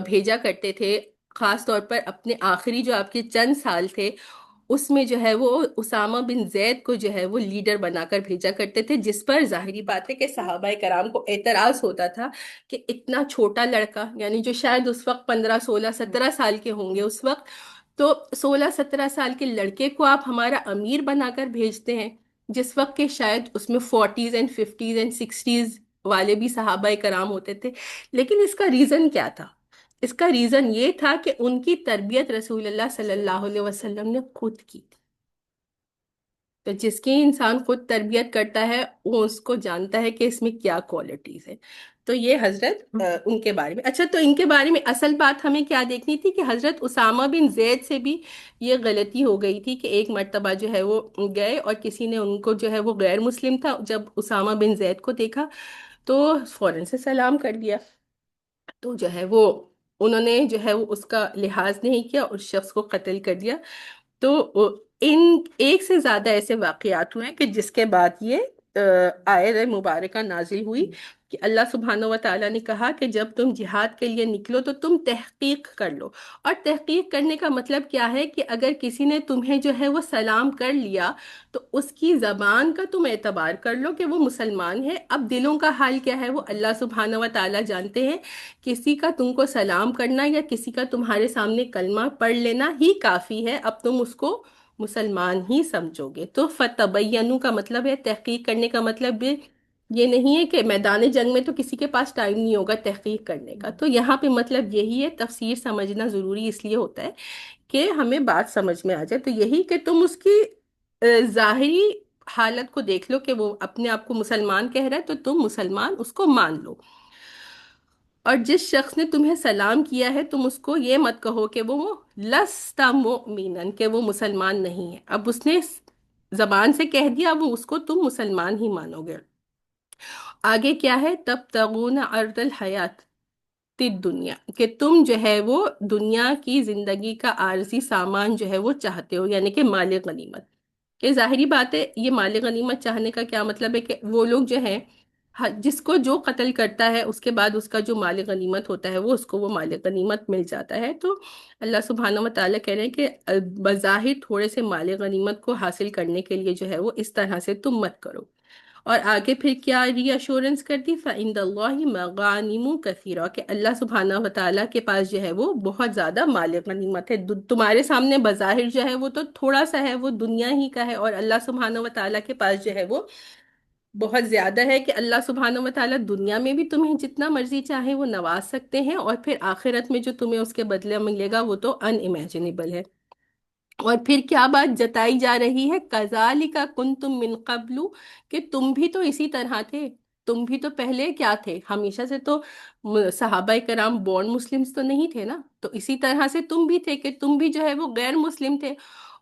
بھیجا کرتے تھے، خاص طور پر اپنے آخری جو آپ کے چند سال تھے اس میں جو ہے وہ اسامہ بن زید کو جو ہے وہ لیڈر بنا کر بھیجا کرتے تھے، جس پر ظاہری بات ہے کہ صحابہ کرام کو اعتراض ہوتا تھا کہ اتنا چھوٹا لڑکا، یعنی جو شاید اس وقت 15 16 17 سال کے ہوں گے اس وقت، تو 16 17 سال کے لڑکے کو آپ ہمارا امیر بنا کر بھیجتے ہیں، جس وقت کہ شاید اس میں 40s and 50s and 60s والے بھی صحابہ کرام ہوتے تھے. لیکن اس کا ریزن کیا تھا؟ اس کا ریزن یہ تھا کہ ان کی تربیت رسول اللہ صلی اللہ علیہ وسلم نے خود کی تھی. تو جس کی انسان خود تربیت کرتا ہے وہ اس کو جانتا ہے کہ اس میں کیا کوالٹیز ہیں. تو یہ حضرت ان کے بارے میں. اچھا تو ان کے بارے میں اصل بات ہمیں کیا دیکھنی تھی کہ حضرت اسامہ بن زید سے بھی یہ غلطی ہو گئی تھی کہ ایک مرتبہ جو ہے وہ گئے اور کسی نے ان کو جو ہے وہ غیر مسلم تھا، جب اسامہ بن زید کو دیکھا تو فوراً سے سلام کر دیا. تو جو ہے وہ انہوں نے جو ہے وہ اس کا لحاظ نہیں کیا اور شخص کو قتل کر دیا. تو ان ایک سے زیادہ ایسے واقعات ہوئے کہ جس کے بعد یہ آیت مبارکہ نازل ہوئی کہ اللہ سبحانہ و تعالیٰ نے کہا کہ جب تم جہاد کے لیے نکلو تو تم تحقیق کر لو. اور تحقیق کرنے کا مطلب کیا ہے کہ اگر کسی نے تمہیں جو ہے وہ سلام کر لیا تو اس کی زبان کا تم اعتبار کر لو کہ وہ مسلمان ہے. اب دلوں کا حال کیا ہے وہ اللہ سبحانہ و تعالیٰ جانتے ہیں. کسی کا تم کو سلام کرنا یا کسی کا تمہارے سامنے کلمہ پڑھ لینا ہی کافی ہے، اب تم اس کو مسلمان ہی سمجھو گے. تو فتبینوا کا مطلب ہے تحقیق کرنے کا مطلب ہے یہ نہیں ہے کہ میدان جنگ میں تو کسی کے پاس ٹائم نہیں ہوگا تحقیق کرنے کا. تو یہاں پہ مطلب یہی ہے، تفسیر سمجھنا ضروری اس لیے ہوتا ہے کہ ہمیں بات سمجھ میں آ جائے. تو یہی کہ تم اس کی ظاہری حالت کو دیکھ لو کہ وہ اپنے آپ کو مسلمان کہہ رہا ہے، تو تم مسلمان اس کو مان لو. اور جس شخص نے تمہیں سلام کیا ہے تم اس کو یہ مت کہو کہ وہ لست مؤمنا، کہ وہ مسلمان نہیں ہے. اب اس نے زبان سے کہہ دیا، وہ اس کو تم مسلمان ہی مانو گے. آگے کیا ہے؟ تب تغون عرض الحیات دنیا، کہ تم جو ہے وہ دنیا کی زندگی کا عارضی سامان جو ہے وہ چاہتے ہو، یعنی کہ مال غنیمت. کہ ظاہری بات ہے، یہ مال غنیمت چاہنے کا کیا مطلب ہے کہ وہ لوگ جو ہیں جس کو جو قتل کرتا ہے اس کے بعد اس کا جو مال غنیمت ہوتا ہے وہ اس کو وہ مال غنیمت مل جاتا ہے. تو اللہ سبحانہ و تعالیٰ کہہ رہے ہیں کہ بظاہر تھوڑے سے مال غنیمت کو حاصل کرنے کے لیے جو ہے وہ اس طرح سے تم مت کرو. اور آگے پھر کیا ری ایشورنس کر دی؟ فَعِندَ اللَّهِ مَغَانِمُ كَثِيرًا، کہ اللہ سبحانہ و تعالیٰ کے پاس جو ہے وہ بہت زیادہ مال غنیمت ہے. تمہارے سامنے بظاہر جو ہے وہ تو تھوڑا سا ہے، وہ دنیا ہی کا ہے، اور اللہ سبحانہ و تعالیٰ کے پاس جو ہے وہ بہت زیادہ ہے. کہ اللہ سبحانہ و تعالیٰ دنیا میں بھی تمہیں جتنا مرضی چاہے وہ نواز سکتے ہیں، اور پھر آخرت میں جو تمہیں اس کے بدلے ملے گا وہ تو ان امیجنیبل ہے. اور پھر کیا بات جتائی جا رہی ہے؟ کذالک کنتم من قبل، کہ تم بھی تو اسی طرح تھے. تم بھی تو پہلے کیا تھے؟ ہمیشہ سے تو صحابہ کرام بورن مسلمز تو نہیں تھے نا. تو اسی طرح سے تم بھی تھے کہ تم بھی جو ہے وہ غیر مسلم تھے،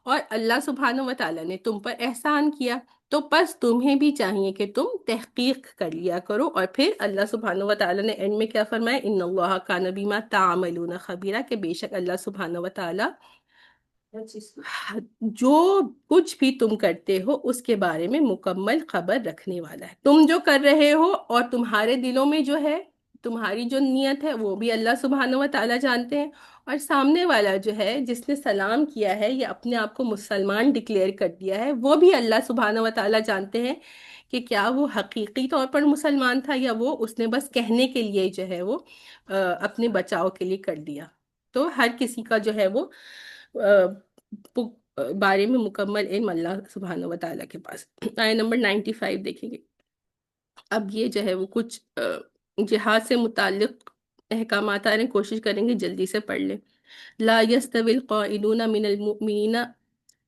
اور اللہ سبحانہ و تعالیٰ نے تم پر احسان کیا. تو پس تمہیں بھی چاہیے کہ تم تحقیق کر لیا کرو. اور پھر اللہ سبحانہ و تعالیٰ نے اینڈ میں کیا فرمایا؟ ان اللہ کان بما تعملون خبیرہ، کہ بے شک اللہ سبحانہ و تعالیٰ جو کچھ بھی تم کرتے ہو اس کے بارے میں مکمل خبر رکھنے والا ہے. تم جو کر رہے ہو اور تمہارے دلوں میں جو ہے تمہاری جو نیت ہے وہ بھی اللہ سبحانہ و تعالیٰ جانتے ہیں. اور سامنے والا جو ہے جس نے سلام کیا ہے یا اپنے آپ کو مسلمان ڈکلیئر کر دیا ہے وہ بھی اللہ سبحانہ و تعالیٰ جانتے ہیں کہ کیا وہ حقیقی طور پر مسلمان تھا یا وہ اس نے بس کہنے کے لیے جو ہے وہ اپنے بچاؤ کے لیے کر دیا. تو ہر کسی کا جو ہے وہ بارے میں مکمل علم اللہ سبحانہ و تعالیٰ کے پاس. آیت نمبر 95 دیکھیں گے. اب یہ جو ہے وہ کچھ جہاد سے متعلق احکامات آ رہے ہیں، کوشش کریں گے جلدی سے پڑھ لیں. لا يستوي القائلون من المؤمنین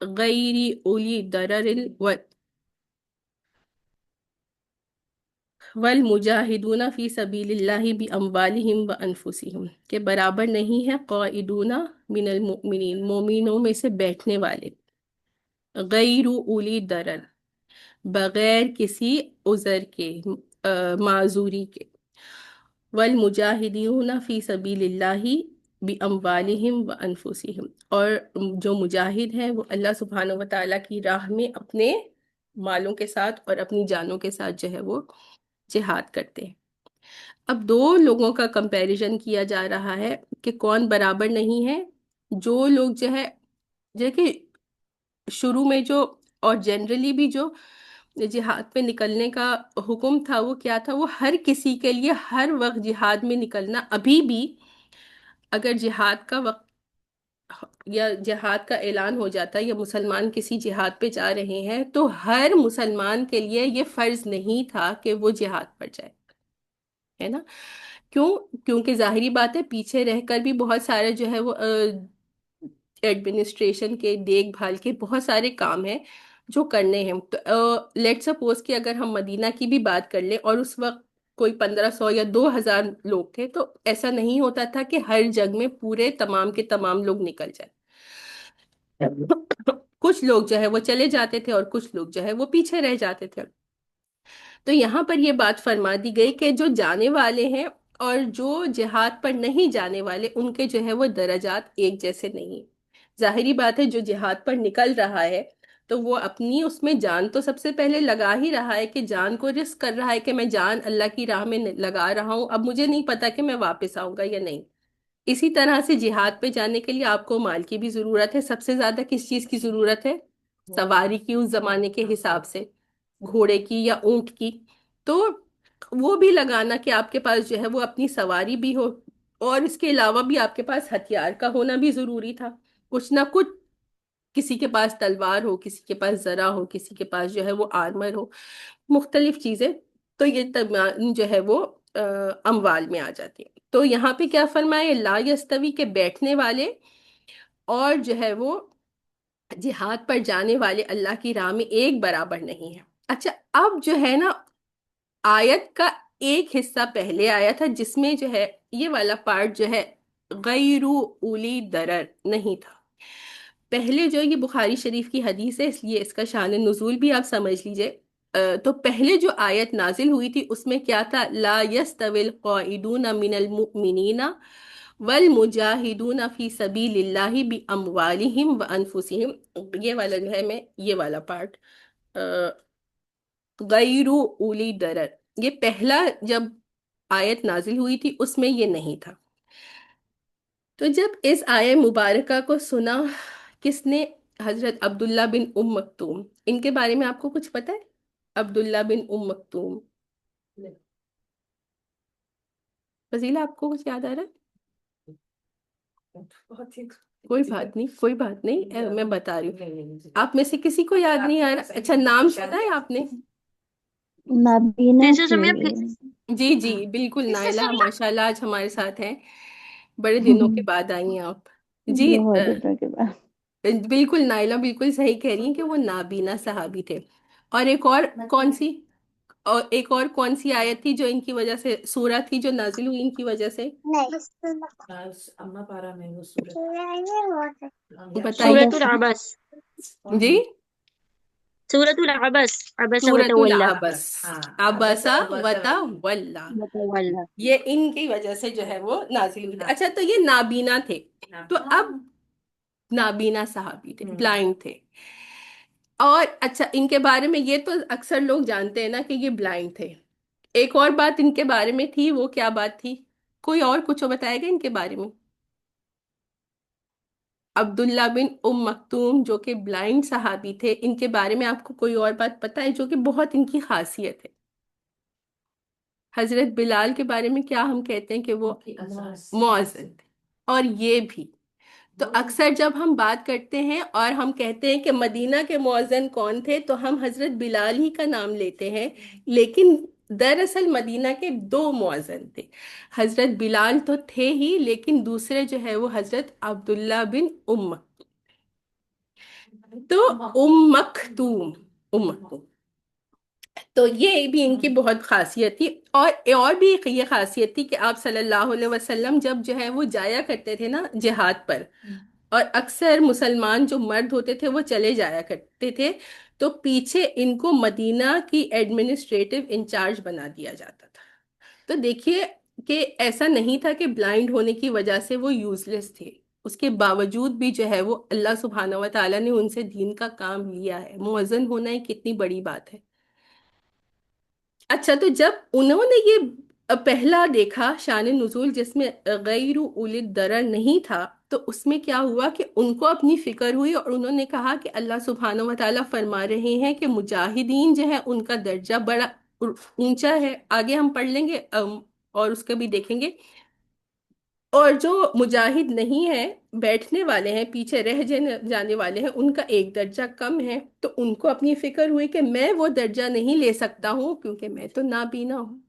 غیر اولی ضرر والمجاہدون فی سبیل اللہ باموالہم وانفسہم، کہ برابر نہیں ہے قائدون من المؤمنین، مومنوں میں سے بیٹھنے والے، غیر اولی ضرر، بغیر کسی عذر کے، معذوری کے، والمجاہدون فی سبیل اللہ باموالہم وانفسہم، اور جو مجاہد ہیں وہ اللہ سبحانہ و تعالیٰ کی راہ میں اپنے مالوں کے ساتھ اور اپنی جانوں کے ساتھ جو ہے وہ جہاد کرتے ہیں. اب دو لوگوں کا کمپیریزن کیا جا رہا ہے کہ کون برابر نہیں ہے. جو لوگ جو ہے کہ شروع میں جو اور جنرلی بھی جو جہاد پہ نکلنے کا حکم تھا وہ کیا تھا؟ وہ ہر کسی کے لیے ہر وقت جہاد میں نکلنا. ابھی بھی اگر جہاد کا وقت یا جہاد کا اعلان ہو جاتا ہے یا مسلمان کسی جہاد پہ جا رہے ہیں تو ہر مسلمان کے لیے یہ فرض نہیں تھا کہ وہ جہاد پر جائے، ہے نا. کیونکہ ظاہری بات ہے پیچھے رہ کر بھی بہت سارے جو ہے وہ ایڈمنسٹریشن کے دیکھ بھال کے بہت سارے کام ہیں جو کرنے ہیں. تو لیٹ سپوز کہ اگر ہم مدینہ کی بھی بات کر لیں اور اس وقت کوئی 1500 یا 2000 لوگ تھے، تو ایسا نہیں ہوتا تھا کہ ہر جنگ میں پورے تمام کے تمام لوگ نکل جائیں. کچھ لوگ جو ہے وہ چلے جاتے تھے اور کچھ لوگ جو ہے وہ پیچھے رہ جاتے تھے. تو یہاں پر یہ بات فرما دی گئی کہ جو جانے والے ہیں اور جو جہاد پر نہیں جانے والے ان کے جو ہے وہ درجات ایک جیسے نہیں. ظاہری بات ہے جو جہاد پر نکل رہا ہے تو وہ اپنی اس میں جان تو سب سے پہلے لگا ہی رہا ہے، کہ جان کو رسک کر رہا ہے کہ میں جان اللہ کی راہ میں لگا رہا ہوں، اب مجھے نہیں پتا کہ میں واپس آؤں گا یا نہیں. اسی طرح سے جہاد پہ جانے کے لیے آپ کو مال کی بھی ضرورت ہے. سب سے زیادہ کس چیز کی ضرورت ہے؟ سواری کی. اس زمانے کے حساب سے گھوڑے کی یا اونٹ کی. تو وہ بھی لگانا کہ آپ کے پاس جو ہے وہ اپنی سواری بھی ہو، اور اس کے علاوہ بھی آپ کے پاس ہتھیار کا ہونا بھی ضروری تھا. کچھ نہ کچھ، کسی کے پاس تلوار ہو، کسی کے پاس زرہ ہو، کسی کے پاس جو ہے وہ آرمر ہو، مختلف چیزیں تو یہ تمام جو ہے وہ اموال میں آ جاتی ہے. تو یہاں پہ کیا فرمائے؟ لا یستوی کے بیٹھنے والے اور جو ہے وہ جہاد پر جانے والے اللہ کی راہ میں ایک برابر نہیں ہے. اچھا اب جو ہے نا آیت کا ایک حصہ پہلے آیا تھا جس میں جو ہے یہ والا پارٹ جو ہے غیر اولی درر نہیں تھا. پہلے جو یہ بخاری شریف کی حدیث ہے اس لیے اس کا شان نزول بھی آپ سمجھ لیجئے. تو پہلے جو آیت نازل ہوئی تھی اس میں کیا تھا؟ لا یستوی القاعدون من المؤمنین والمجاہدون فی سبیل اللہ باموالہم وانفسہم. یہ والا جو ہے میں یہ والا پارٹ غیر اولی درر، یہ پہلا جب آیت نازل ہوئی تھی اس میں یہ نہیں تھا. تو جب اس آیت مبارکہ کو سنا کس نے؟ حضرت عبداللہ بن ام مکتوم. ان کے بارے میں آپ کو کچھ پتہ ہے؟ عبداللہ بن ام مکتوم، فضیلہ آپ کو کچھ یاد آ رہا ہے؟ کوئی بات نہیں، کوئی بات نہیں، میں بتا رہی ہوں. آپ میں سے کسی کو یاد نہیں آ رہا؟ اچھا نام سنا ہے آپ نے؟ نابینا تیسرے تھے سمے جی جی بالکل، نائلہ ماشاءاللہ آج ہمارے ساتھ ہیں، بڑے دنوں کے بعد آئی ہیں آپ. جی بہت دنوں کے بعد. بالکل نائلہ بالکل صحیح کہہ رہی ہیں کہ وہ نابینا صحابی تھے. اور ایک اور کون سی، اور ایک اور کون سی آیت تھی جو ان کی وجہ سے، سورہ تھی جو نازل ہوئی ان کی وجہ سے؟ بتائیے. سورۃ عبس. العبس. جی سورۃ العبس، عبس سورۃ وتولى. العبس، عبسہ وتولی، وتولى. یہ ان کی وجہ سے جو ہے وہ نازل ہوئی تھی. اچھا تو یہ نابینا تھے، تو اب نابینا صحابی تھے، بلائنڈ تھے. اور اچھا ان کے بارے میں یہ تو اکثر لوگ جانتے ہیں نا کہ یہ بلائنڈ تھے. ایک اور بات ان کے بارے میں تھی، وہ کیا بات تھی؟ کوئی اور کچھ بتائے گا ان کے بارے میں؟ عبداللہ بن ام مکتوم جو کہ بلائنڈ صحابی تھے، ان کے بارے میں آپ کو کوئی اور بات پتہ ہے جو کہ بہت ان کی خاصیت ہے؟ حضرت بلال کے بارے میں کیا ہم کہتے ہیں کہ وہ مؤذن تھے. اور یہ بھی تو اکثر جب ہم بات کرتے ہیں اور ہم کہتے ہیں کہ مدینہ کے مؤذن کون تھے تو ہم حضرت بلال ہی کا نام لیتے ہیں، لیکن دراصل مدینہ کے دو مؤذن تھے. حضرت بلال تو تھے ہی، لیکن دوسرے جو ہے وہ حضرت عبداللہ بن ام مکتوم. تو ام مکتوم تو یہ بھی ان کی بہت خاصیت تھی. اور بھی ایک یہ خاصیت تھی کہ آپ صلی اللہ علیہ وسلم جب جو ہے وہ جایا کرتے تھے نا جہاد پر، اور اکثر مسلمان جو مرد ہوتے تھے وہ چلے جایا کرتے تھے، تو پیچھے ان کو مدینہ کی ایڈمنسٹریٹو انچارج بنا دیا جاتا تھا. تو دیکھیے کہ ایسا نہیں تھا کہ بلائنڈ ہونے کی وجہ سے وہ یوز لیس تھے، اس کے باوجود بھی جو ہے وہ اللہ سبحانہ و تعالیٰ نے ان سے دین کا کام لیا ہے. مؤذن ہونا ایک کتنی بڑی بات ہے. اچھا تو جب انہوں نے یہ پہلا دیکھا شان نزول جس میں غیر اولی درر نہیں تھا، تو اس میں کیا ہوا کہ ان کو اپنی فکر ہوئی اور انہوں نے کہا کہ اللہ سبحانہ و تعالیٰ فرما رہے ہیں کہ مجاہدین جو ہے ان کا درجہ بڑا اونچا ہے. آگے ہم پڑھ لیں گے اور اس کا بھی دیکھیں گے. اور جو مجاہد نہیں ہے، بیٹھنے والے ہیں، پیچھے رہ جانے والے ہیں، ان کا ایک درجہ کم ہے. تو ان کو اپنی فکر ہوئی کہ میں وہ درجہ نہیں لے سکتا ہوں کیونکہ میں تو نابینا ہوں.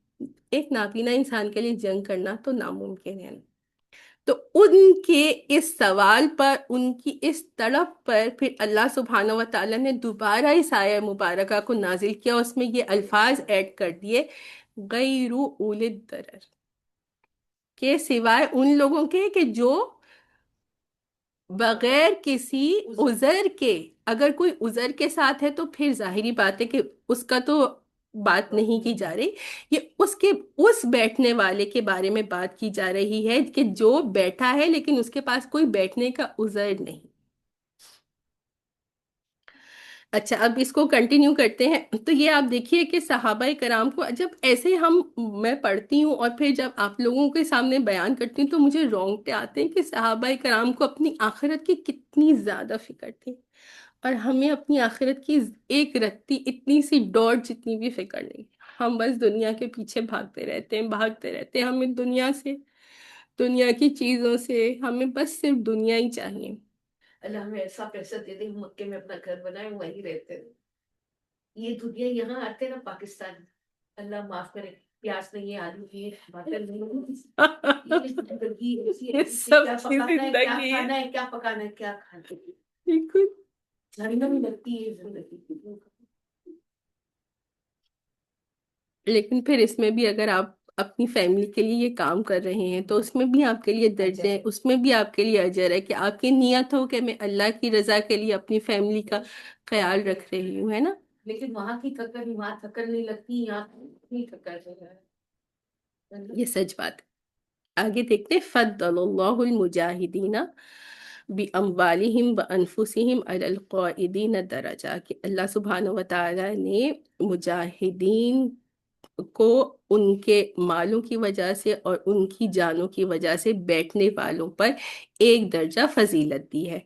ایک نابینا انسان کے لیے جنگ کرنا تو ناممکن ہے. تو ان کے اس سوال پر، ان کی اس تڑپ پر پھر اللہ سبحانہ و تعالیٰ نے دوبارہ اس آیہ مبارکہ کو نازل کیا، اس میں یہ الفاظ ایڈ کر دیے غیر اولی الضرر، کے سوائے ان لوگوں کے کہ جو بغیر کسی عذر کے، اگر کوئی عذر کے ساتھ ہے تو پھر ظاہری بات ہے کہ اس کا تو بات نہیں کی جا رہی، یہ اس بیٹھنے والے کے بارے میں بات کی جا رہی ہے کہ جو بیٹھا ہے لیکن اس کے پاس کوئی بیٹھنے کا عذر نہیں. اچھا اب اس کو کنٹینیو کرتے ہیں. تو یہ آپ دیکھیے کہ صحابہ کرام کو جب ایسے میں پڑھتی ہوں اور پھر جب آپ لوگوں کے سامنے بیان کرتی ہوں تو مجھے رونگٹے آتے ہیں کہ صحابہ کرام کو اپنی آخرت کی کتنی زیادہ فکر تھی، اور ہمیں اپنی آخرت کی ایک رتی اتنی سی ڈاٹ جتنی بھی فکر نہیں. ہم بس دنیا کے پیچھے بھاگتے رہتے ہیں. ہمیں دنیا سے، دنیا کی چیزوں سے ہمیں بس صرف دنیا ہی چاہیے. اللہ ہمیں ایسا پیسہ دے دے مکے میں اپنا گھر بنائے وہیں رہتے. یہ دنیا یہاں آتے نا پاکستان اللہ معاف کرے پیاز نہیں ہے آلو کی مٹن نہیں ہے زندگی ایسی یہ ہے سب کیا کی پکانا ہے کیا زندگی ہے، کھانا ہے کیا پکانا ہے کیا کھانا ہے بالکل. جھرنا بھی لگتی ہے زندگی لیکن پھر اس میں بھی اگر آپ اپنی فیملی کے لیے یہ کام کر رہے ہیں تو اس میں بھی آپ کے لیے درجے ہیں، اس میں بھی آپ کے لیے اجر ہے کہ آپ کی نیت ہو کہ میں اللہ کی رضا کے لیے اپنی فیملی کا خیال رکھ رہی ہوں، ہے نا. لیکن وہاں کی ٹکر وہاں ٹکر نہیں لگتی یہاں نہیں ٹکر ہے یہ سچ بات ہے. آگے دیکھتے ہیں فضل اللہ المجاہدین باموالہم وانفسہم علی القاعدین درجہ، کہ اللہ سبحانہ و تعالی نے مجاہدین کو ان کے مالوں کی وجہ سے اور ان کی جانوں کی وجہ سے بیٹھنے والوں پر ایک درجہ فضیلت دی ہے،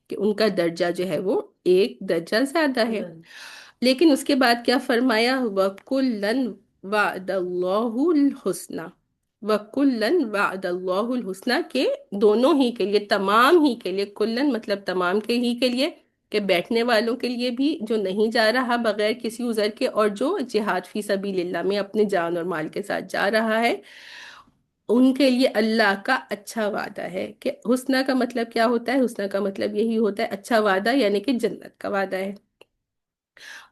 کہ ان کا درجہ جو ہے وہ ایک درجہ زیادہ ہے. لیکن اس کے بعد کیا فرمایا؟ وَكُلًّا وَعْدَ اللَّهُ الْحُسْنَى، وَكُلًّا وَعْدَ اللَّهُ الْحُسْنَى، کہ دونوں ہی کے لیے، تمام ہی کے لیے، کلن مطلب تمام کے ہی کے لیے، کہ بیٹھنے والوں کے لیے بھی جو نہیں جا رہا بغیر کسی عذر کے، اور جو جہاد فی سبیل اللہ میں اپنے جان اور مال کے ساتھ جا رہا ہے، ان کے لیے اللہ کا اچھا وعدہ ہے. کہ حسنہ کا مطلب کیا ہوتا ہے؟ حسنہ کا مطلب یہی ہوتا ہے اچھا وعدہ، یعنی کہ جنت کا وعدہ ہے.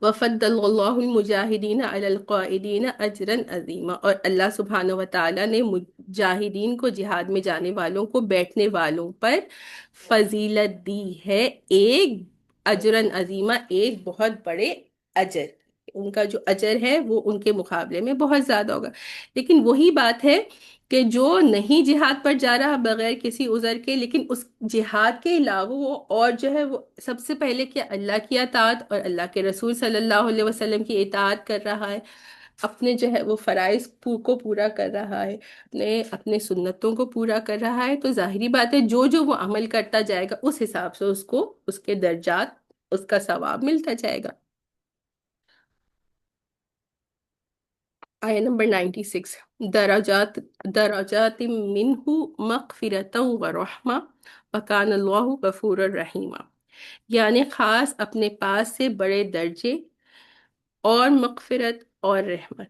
وَفَضَّلَ اللَّهُ الْمُجَاهِدِينَ عَلَى الْقَاعِدِينَ أَجْرًا عَظِيمًا، اور اللہ سبحانہ و تعالیٰ نے مجاہدین کو، جہاد میں جانے والوں کو، بیٹھنے والوں پر فضیلت دی ہے ایک اجراً عظیمہ، ایک بہت بڑے اجر. ان کا جو اجر ہے وہ ان کے مقابلے میں بہت زیادہ ہوگا. لیکن وہی بات ہے کہ جو نہیں جہاد پر جا رہا بغیر کسی عذر کے، لیکن اس جہاد کے علاوہ وہ اور جو ہے وہ سب سے پہلے کیا اللہ کی اطاعت اور اللہ کے رسول صلی اللہ علیہ وسلم کی اطاعت کر رہا ہے، اپنے جو ہے وہ فرائض کو پورا کر رہا ہے، اپنے سنتوں کو پورا کر رہا ہے، تو ظاہری بات ہے جو جو وہ عمل کرتا جائے گا اس حساب سے اس کو اس کے درجات، اس کا ثواب ملتا جائے گا. آیہ نمبر 96، درجات منہ مغفرتا ورحمہ وکان اللہ غفورا رحیما، یعنی خاص اپنے پاس سے بڑے درجے اور مغفرت اور رحمت،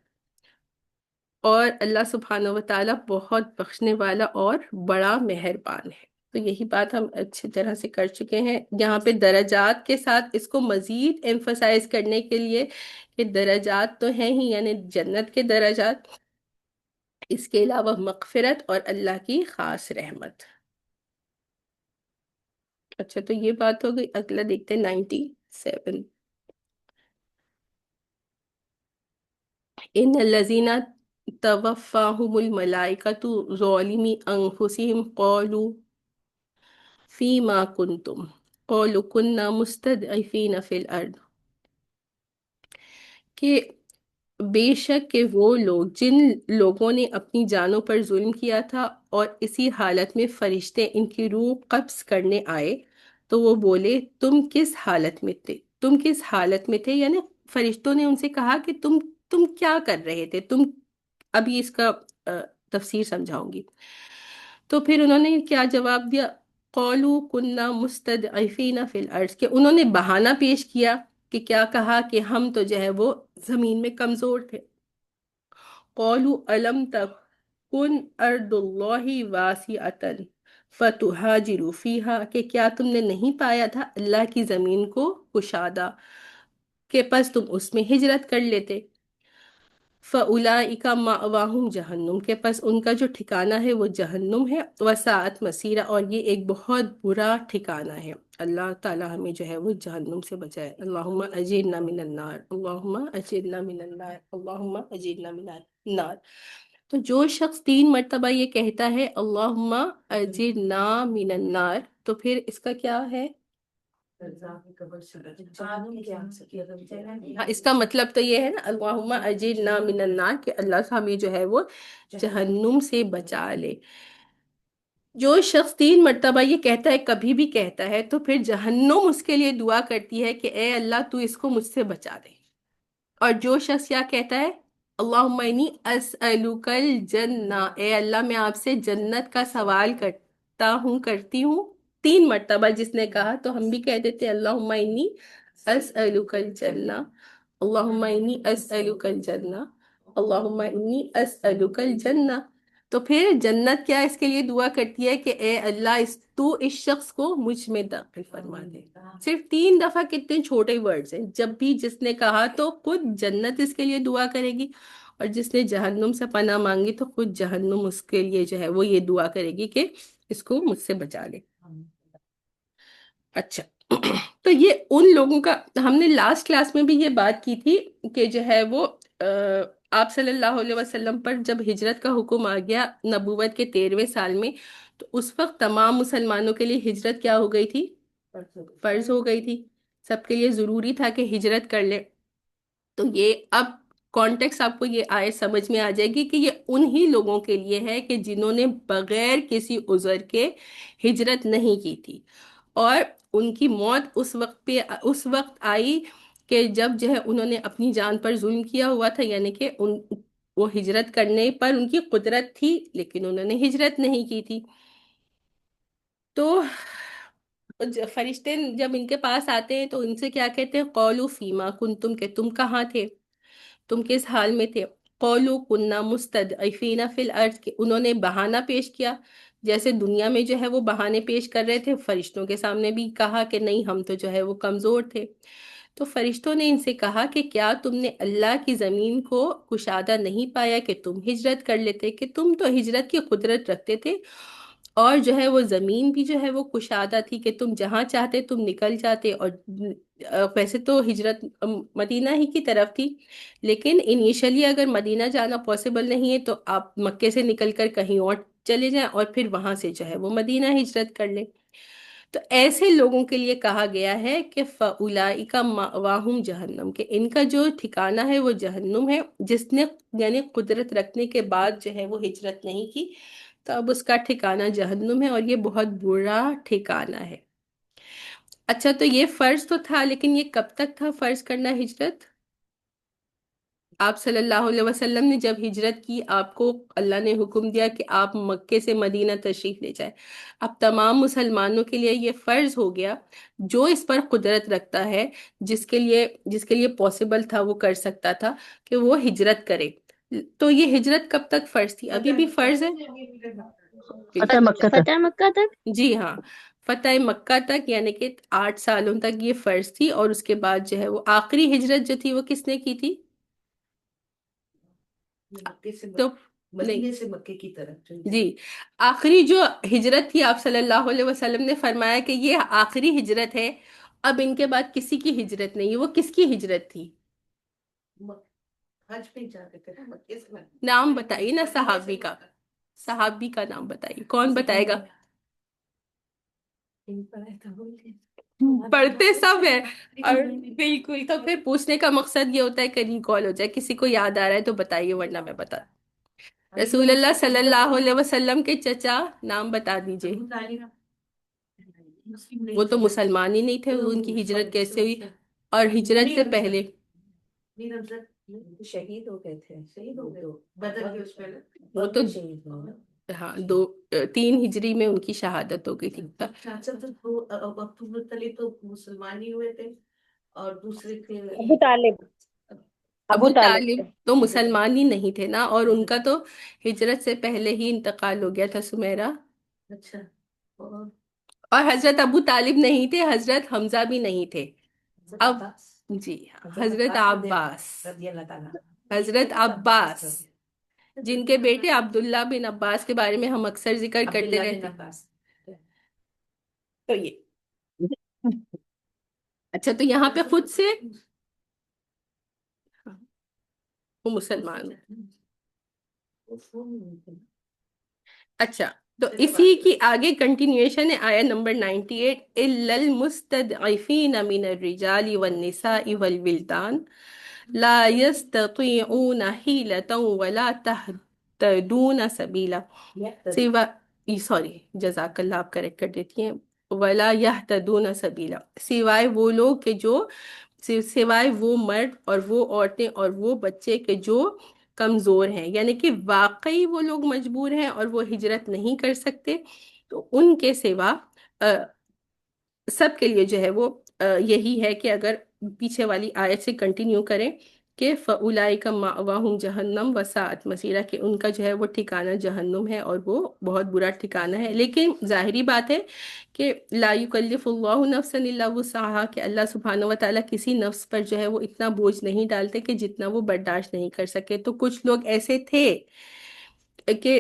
اور اللہ سبحانہ و تعالیٰ بہت بخشنے والا اور بڑا مہربان ہے. تو یہی بات ہم اچھی طرح سے کر چکے ہیں. یہاں پہ درجات کے ساتھ اس کو مزید ایمفسائز کرنے کے لیے کہ درجات تو ہیں ہی، یعنی جنت کے درجات، اس کے علاوہ مغفرت اور اللہ کی خاص رحمت. اچھا تو یہ بات ہو گئی. اگلا دیکھتے ہیں 97، ان الذین توفاہم الملائکۃ ظالمی انفسہم قالوا فیما کنتم قالوا کنا مستضعفین فی الارض، کہ بے شک کہ وہ لوگ جن لوگوں نے اپنی جانوں پر ظلم کیا تھا اور اسی حالت میں فرشتے ان کی روح قبض کرنے آئے تو وہ بولے تم کس حالت میں تھے، تم کس حالت میں تھے، یعنی فرشتوں نے ان سے کہا کہ تم کیا کر رہے تھے. ابھی اس کا تفسیر سمجھاؤں گی. تو پھر انہوں نے کیا جواب دیا؟ قالوا كنا مستضعفین فی الارض، کہ انہوں نے بہانہ پیش کیا کہ کیا کہا کہ ہم تو جو ہے وہ زمین میں کمزور تھے. قالوا الم تکن ارض اللہ واسعۃ فتہاجروا فیہا، کہ کیا تم نے نہیں پایا تھا اللہ کی زمین کو کشادہ کہ پس تم اس میں ہجرت کر لیتے. فَأُولَئِكَ مَأْوَاهُمْ جہنم، کے پس ان کا جو ٹھکانہ ہے وہ جہنم ہے. وَسَاءَتْ مَصِیرًا، اور یہ ایک بہت برا ٹھکانہ ہے. اللہ تعالی ہمیں جو ہے وہ جہنم سے بچائے. اللہم اجرنا من النار، اللہم اجرنا من النار، اللہم اجرنا من النار. تو جو شخص 3 مرتبہ یہ کہتا ہے اللہم اجرنا من النار، تو پھر اس کا کیا ہے؟ ہاں، اس کا مطلب تو یہ ہے نا اللہم اجرنا من النار، کہ اللہ ہمیں جو ہے وہ جہنم سے بچا لے. جو شخص 3 مرتبہ یہ کہتا ہے، کبھی بھی کہتا ہے، تو پھر جہنم اس کے لیے دعا کرتی ہے کہ اے اللہ تو اس کو مجھ سے بچا دے. اور جو شخص کیا کہتا ہے؟ اللہم انی اسألک الجنہ، اے اللہ میں آپ سے جنت کا سوال کرتی ہوں. 3 مرتبہ جس نے کہا، تو ہم بھی کہہ دیتے اللہم انی اسألک الجنہ، اللہم انی اسألک الجنہ، اللہم انی اسألک الجنہ. تو پھر جنت کیا اس کے لیے دعا کرتی ہے کہ اے اللہ تو اس شخص کو مجھ میں داخل فرما دے. صرف 3 دفعہ، کتنے چھوٹے ورڈز ہیں. جب بھی جس نے کہا تو خود جنت اس کے لیے دعا کرے گی، اور جس نے جہنم سے پناہ مانگی تو خود جہنم اس کے لیے جو ہے وہ یہ دعا کرے گی کہ اس کو مجھ سے بچا لے. اچھا، تو یہ ان لوگوں کا، ہم نے لاسٹ کلاس میں بھی یہ بات کی تھی کہ جو ہے وہ آپ صلی اللہ علیہ وسلم پر جب ہجرت کا حکم آ گیا نبوت کے 13ویں سال میں، تو اس وقت تمام مسلمانوں کے لیے ہجرت کیا ہو گئی تھی؟ فرض ہو گئی تھی. سب کے لیے ضروری تھا کہ ہجرت کر لے. تو یہ اب کانٹیکس آپ کو یہ آئے سمجھ میں آ جائے گی کہ یہ انہی لوگوں کے لیے ہے کہ جنہوں نے بغیر کسی عذر کے ہجرت نہیں کی تھی، اور ان کی موت اس وقت آئی کہ جب جو ہے انہوں نے اپنی جان پر ظلم کیا ہوا تھا، یعنی کہ وہ ہجرت کرنے پر ان کی قدرت تھی لیکن انہوں نے ہجرت نہیں کی تھی. تو فرشتے جب ان کے پاس آتے ہیں تو ان سے کیا کہتے ہیں؟ قولوا فیما کنتم، کہ تم کہاں تھے، تم کس حال میں تھے. قولوا کننا مستضعفین فی الارض، کہ انہوں نے بہانہ پیش کیا، جیسے دنیا میں جو ہے وہ بہانے پیش کر رہے تھے، فرشتوں کے سامنے بھی کہا کہ نہیں ہم تو جو ہے وہ کمزور تھے. تو فرشتوں نے ان سے کہا کہ کیا تم نے اللہ کی زمین کو کشادہ نہیں پایا کہ تم ہجرت کر لیتے، کہ تم تو ہجرت کی قدرت رکھتے تھے، اور جو ہے وہ زمین بھی جو ہے وہ کشادہ تھی کہ تم جہاں چاہتے تم نکل جاتے. اور ویسے تو ہجرت مدینہ ہی کی طرف تھی، لیکن انیشلی اگر مدینہ جانا پاسبل نہیں ہے تو آپ مکے سے نکل کر کہیں اور چلے جائیں اور پھر وہاں سے جو ہے وہ مدینہ ہجرت کر لیں. تو ایسے لوگوں کے لیے کہا گیا ہے کہ فَأُولَئِكَ مَأْوَاهُمْ جہنم، کہ ان کا جو ٹھکانہ ہے وہ جہنم ہے. جس نے یعنی قدرت رکھنے کے بعد جو ہے وہ ہجرت نہیں کی تو اب اس کا ٹھکانہ جہنم ہے، اور یہ بہت برا ٹھکانہ ہے. اچھا، تو یہ فرض تو تھا، لیکن یہ کب تک تھا فرض کرنا ہجرت؟ آپ صلی اللہ علیہ وسلم نے جب ہجرت کی، آپ کو اللہ نے حکم دیا کہ آپ مکے سے مدینہ تشریف لے جائیں. اب تمام مسلمانوں کے لیے یہ فرض ہو گیا، جو اس پر قدرت رکھتا ہے، جس کے لیے پاسبل تھا وہ کر سکتا تھا کہ وہ ہجرت کرے. تو یہ ہجرت کب تک فرض تھی؟ ابھی بھی فرض ہے. فتح مکہ تک. فتح مکہ تک. جی ہاں، فتح مکہ تک، یعنی کہ 8 سالوں تک یہ فرض تھی. اور اس کے بعد جو ہے وہ آخری ہجرت جو تھی وہ کس نے کی تھی؟ تو مدینے سے مکے کی طرف. جی، آخری جو ہجرت تھی آپ صلی اللہ علیہ وسلم نے فرمایا کہ یہ آخری ہجرت ہے، اب ان کے بعد کسی کی ہجرت نہیں. وہ کس کی ہجرت تھی؟ حج پہ جا رہے تھے مکے سے. نام بتائیے نا صحابی کا، صحابی کا نام بتائیے، کون بتائے گا؟ پڑھتے سب ہے. اور بالکل، تو پھر پوچھنے کا مقصد یہ ہوتا ہے کہ ریکال ہو جائے. کسی کو یاد آ رہا ہے تو بتائیے، ورنہ میں بتا. رسول اللہ صلی اللہ علیہ وسلم کے چچا نام بتا دیجئے. وہ تو مسلمان ہی نہیں تھے، ان کی ہجرت کیسے ہوئی؟ اور ہجرت سے پہلے شہید ہو گئے تھے. شہید ہو گئے بدر کے اس پہ وہ تو ہاں 3 ہجری میں ان کی شہادت ہو گئی تھی. ابو مطلب تو مسلمان ہی ہوئے تھے، اور دوسرے تھے ابو طالب. ابو طالب تو مسلمان ہی نہیں تھے نا، اور ان کا تو ہجرت سے پہلے ہی انتقال ہو گیا تھا سمیرہ. اچھا. اور حضرت ابو طالب نہیں تھے، حضرت حمزہ بھی نہیں تھے. اب جی ہاں، حضرت عباس، رضی اللہ تعالیٰ. حضرت عباس جن کے بیٹے عبداللہ بن عباس کے بارے میں ہم اکثر ذکر کرتے رہتے ہیں. تو یہ اچھا، تو یہاں پہ خود سے وہ مسلمان. اچھا، تو اسی کی آگے کنٹینیوشن ہے آیت نمبر 98. الا المستضعفین من الرجال والنساء والولدان لا يستطيعون حیلة ولا تهتدون سبیلا. سوری، جزاک اللہ، آپ کریکٹ کر دیتی ہیں. ولا يهتدون سبیلا، سوائے وہ لوگ کہ جو، سوائے وہ مرد اور وہ عورتیں اور وہ بچے کہ جو کمزور ہیں، یعنی کہ واقعی وہ لوگ مجبور ہیں اور وہ ہجرت نہیں کر سکتے، تو ان کے سوا سب کے لیے جو ہے وہ یہی ہے کہ اگر پیچھے والی آیت سے کنٹینیو کریں کہ فَأُولَئِكَ مَأْوَاهُمْ جَهَنَّمُ وَسَاءَتْ مَصِيرًا، کہ ان کا جو ہے وہ ٹھکانہ جہنم ہے اور وہ بہت برا ٹھکانہ ہے۔ لیکن ظاہری بات ہے کہ لا یکلف اللہ نفسا الا وسعها، کہ اللہ سبحانہ و تعالیٰ کسی نفس پر جو ہے وہ اتنا بوجھ نہیں ڈالتے کہ جتنا وہ برداشت نہیں کر سکے۔ تو کچھ لوگ ایسے تھے کہ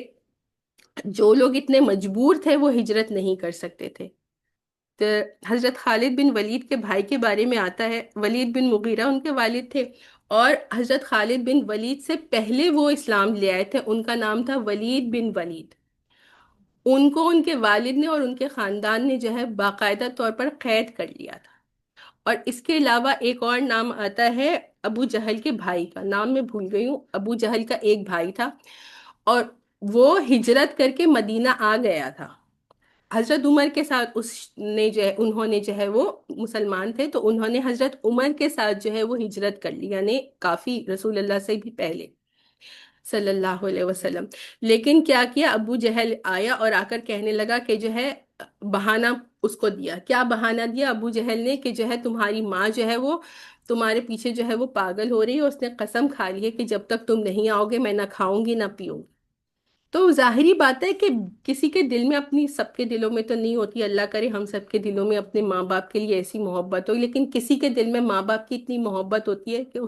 جو لوگ اتنے مجبور تھے وہ ہجرت نہیں کر سکتے تھے۔ تو حضرت خالد بن ولید کے بھائی کے بارے میں آتا ہے، ولید بن مغیرہ ان کے والد تھے، اور حضرت خالد بن ولید سے پہلے وہ اسلام لے آئے تھے، ان کا نام تھا ولید بن ولید۔ ان کو ان کے والد نے اور ان کے خاندان نے جو ہے باقاعدہ طور پر قید کر لیا تھا۔ اور اس کے علاوہ ایک اور نام آتا ہے ابو جہل کے بھائی کا، نام میں بھول گئی ہوں، ابو جہل کا ایک بھائی تھا اور وہ ہجرت کر کے مدینہ آ گیا تھا حضرت عمر کے ساتھ۔ اس نے جو ہے انہوں نے جو ہے وہ مسلمان تھے تو انہوں نے حضرت عمر کے ساتھ جو ہے وہ ہجرت کر لی، یعنی کافی رسول اللہ سے بھی پہلے صلی اللہ علیہ وسلم۔ لیکن کیا کیا، ابو جہل آیا اور آ کر کہنے لگا کہ جو ہے بہانہ اس کو دیا، کیا بہانہ دیا ابو جہل نے، کہ جو ہے تمہاری ماں جو ہے وہ تمہارے پیچھے جو ہے وہ پاگل ہو رہی ہے، اس نے قسم کھا لی ہے کہ جب تک تم نہیں آؤ گے میں نہ کھاؤں گی نہ پیوں گی۔ تو ظاہری بات ہے کہ کسی کے دل میں اپنی، سب کے دلوں میں تو نہیں ہوتی، اللہ کرے ہم سب کے دلوں میں اپنے ماں باپ کے لیے ایسی محبت ہو، لیکن کسی کے دل میں ماں باپ کی اتنی محبت ہوتی ہے کہ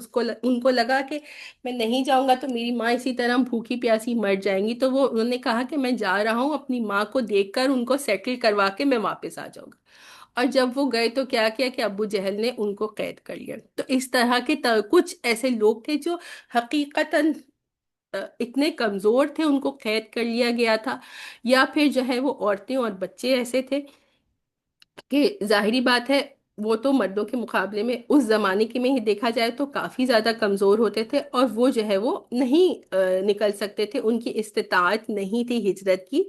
ان کو لگا کہ میں نہیں جاؤں گا تو میری ماں اسی طرح بھوکی پیاسی مر جائیں گی، تو انہوں نے کہا کہ میں جا رہا ہوں اپنی ماں کو دیکھ کر ان کو سیٹل کروا کے میں واپس آ جاؤں گا۔ اور جب وہ گئے تو کیا کیا کہ ابو جہل نے ان کو قید کر لیا۔ تو اس طرح کے کچھ ایسے لوگ تھے جو حقیقتاً اتنے کمزور تھے، ان کو قید کر لیا گیا تھا، یا پھر جو ہے وہ عورتیں اور بچے ایسے تھے کہ ظاہری بات ہے وہ تو مردوں کے مقابلے میں اس زمانے کے میں ہی دیکھا جائے تو کافی زیادہ کمزور ہوتے تھے، اور وہ جو ہے وہ نہیں نکل سکتے تھے، ان کی استطاعت نہیں تھی ہجرت کی۔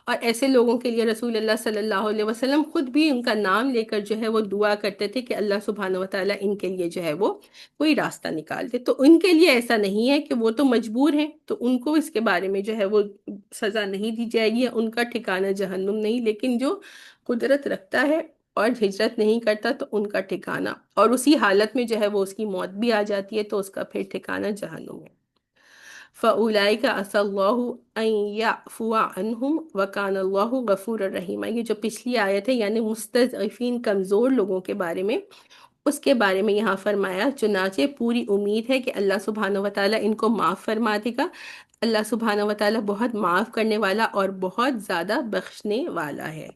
اور ایسے لوگوں کے لیے رسول اللہ صلی اللہ علیہ وسلم خود بھی ان کا نام لے کر جو ہے وہ دعا کرتے تھے کہ اللہ سبحانہ و تعالیٰ ان کے لیے جو ہے وہ کوئی راستہ نکال دے۔ تو ان کے لیے ایسا نہیں ہے کہ وہ تو مجبور ہیں تو ان کو اس کے بارے میں جو ہے وہ سزا نہیں دی جائے گی، ان کا ٹھکانہ جہنم نہیں، لیکن جو قدرت رکھتا ہے اور ہجرت نہیں کرتا تو ان کا ٹھکانہ، اور اسی حالت میں جو ہے وہ اس کی موت بھی آ جاتی ہے تو اس کا پھر ٹھکانہ جہنم ہے۔ فَأُولَئِكَ عَسَى اللَّهُ أَن يَعْفُوَ عَنْهُمْ وَكَانَ اللَّهُ غَفُورًا رَحِيمًا۔ یہ جو پچھلی آیت ہے یعنی مستضعفین کمزور لوگوں کے بارے میں، اس کے بارے میں یہاں فرمایا چنانچہ پوری امید ہے کہ اللہ سبحانہ و تعالیٰ ان کو معاف فرما دے گا۔ اللہ سبحانہ و تعالیٰ بہت معاف کرنے والا اور بہت زیادہ بخشنے والا ہے۔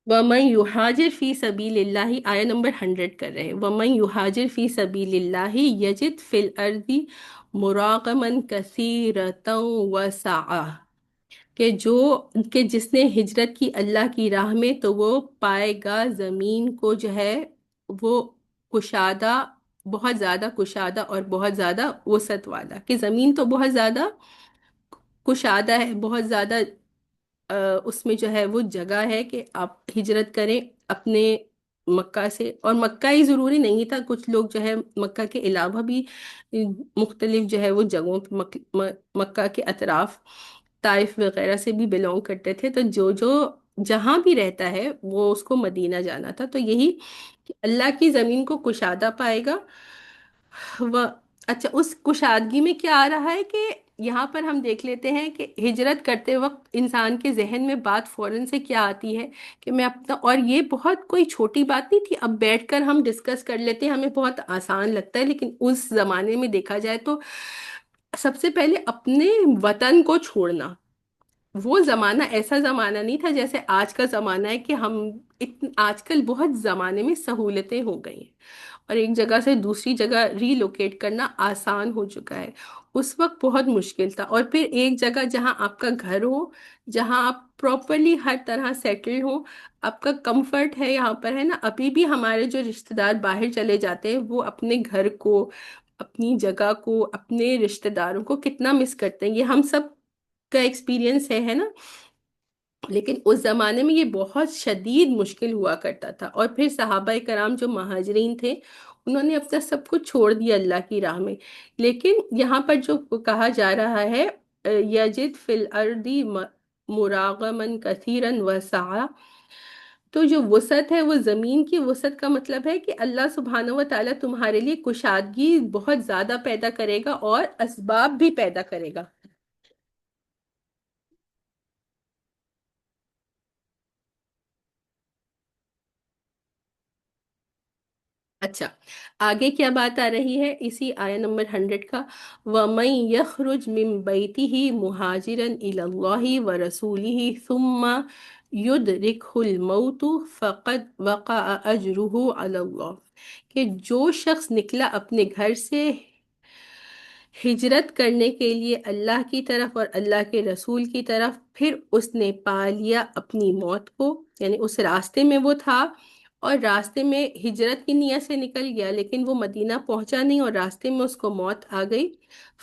وَمَن يُهَاجِرْ فِي سَبِيلِ اللَّهِ، آیہ نمبر 100 کر رہے ہیں، وَمَن يُهَاجِرْ فِي سَبِيلِ اللَّهِ يَجِدْ فِي الْأَرْضِ مُرَاغَمًا كَثِيرًا وَسَعَةً، کہ جس نے ہجرت کی اللہ کی راہ میں تو وہ پائے گا زمین کو جو ہے وہ کشادہ، بہت زیادہ کشادہ اور بہت زیادہ وسعت والا، کہ زمین تو بہت زیادہ کشادہ ہے، بہت زیادہ اس میں جو ہے وہ جگہ ہے کہ آپ ہجرت کریں اپنے مکہ سے، اور مکہ ہی ضروری نہیں تھا، کچھ لوگ جو ہے مکہ کے علاوہ بھی مختلف جو ہے وہ جگہوں پہ مکہ کے اطراف طائف وغیرہ سے بھی بلونگ کرتے تھے، تو جو جہاں بھی رہتا ہے وہ اس کو مدینہ جانا تھا۔ تو یہی کہ اللہ کی زمین کو کشادہ پائے گا۔ اچھا، اس کشادگی میں کیا آ رہا ہے کہ یہاں پر ہم دیکھ لیتے ہیں کہ ہجرت کرتے وقت انسان کے ذہن میں بات فوراً سے کیا آتی ہے کہ میں اپنا، اور یہ بہت کوئی چھوٹی بات نہیں تھی، اب بیٹھ کر ہم ڈسکس کر لیتے ہیں، ہمیں بہت آسان لگتا ہے، لیکن اس زمانے میں دیکھا جائے تو سب سے پہلے اپنے وطن کو چھوڑنا، وہ زمانہ ایسا زمانہ نہیں تھا جیسے آج کا زمانہ ہے کہ ہم آج کل بہت زمانے میں سہولتیں ہو گئی ہیں اور ایک جگہ سے دوسری جگہ ری لوکیٹ کرنا آسان ہو چکا ہے۔ اس وقت بہت مشکل تھا، اور پھر ایک جگہ جہاں آپ کا گھر ہو، جہاں آپ پراپرلی ہر طرح سیٹل ہو، آپ کا کمفرٹ ہے یہاں پر، ہے نا۔ ابھی بھی ہمارے جو رشتہ دار باہر چلے جاتے ہیں وہ اپنے گھر کو، اپنی جگہ کو، اپنے رشتہ داروں کو کتنا مس کرتے ہیں، یہ ہم سب کا ایکسپیرینس ہے نا۔ لیکن اس زمانے میں یہ بہت شدید مشکل ہوا کرتا تھا، اور پھر صحابہ کرام جو مہاجرین تھے انہوں نے اپنا سب کچھ چھوڑ دیا اللہ کی راہ میں۔ لیکن یہاں پر جو کہا جا رہا ہے یجد فی الارض مراغما کثیرا وسعا. تو جو وسعت ہے وہ زمین کی وسعت کا مطلب ہے کہ اللہ سبحانہ و تعالیٰ تمہارے لیے کشادگی بہت زیادہ پیدا کرے گا اور اسباب بھی پیدا کرے گا. اچھا، آگے کیا بات آ رہی ہے اسی آیہ نمبر 100 کا، وَمَن يَخْرُجْ مِن بَيْتِهِ مُهَاجِرًا إِلَى اللَّهِ وَرَسُولِهِ ثُمَّ يُدْرِكْهُ الْمَوْتُ فَقَدْ وَقَعَ أَجْرُهُ عَلَى اللَّهِ، کہ جو شخص نکلا اپنے گھر سے ہجرت کرنے کے لیے اللہ کی طرف اور اللہ کے رسول کی طرف، پھر اس نے پا لیا اپنی موت کو، یعنی اس راستے میں وہ تھا اور راستے میں ہجرت کی نیت سے نکل گیا لیکن وہ مدینہ پہنچا نہیں اور راستے میں اس کو موت آ گئی،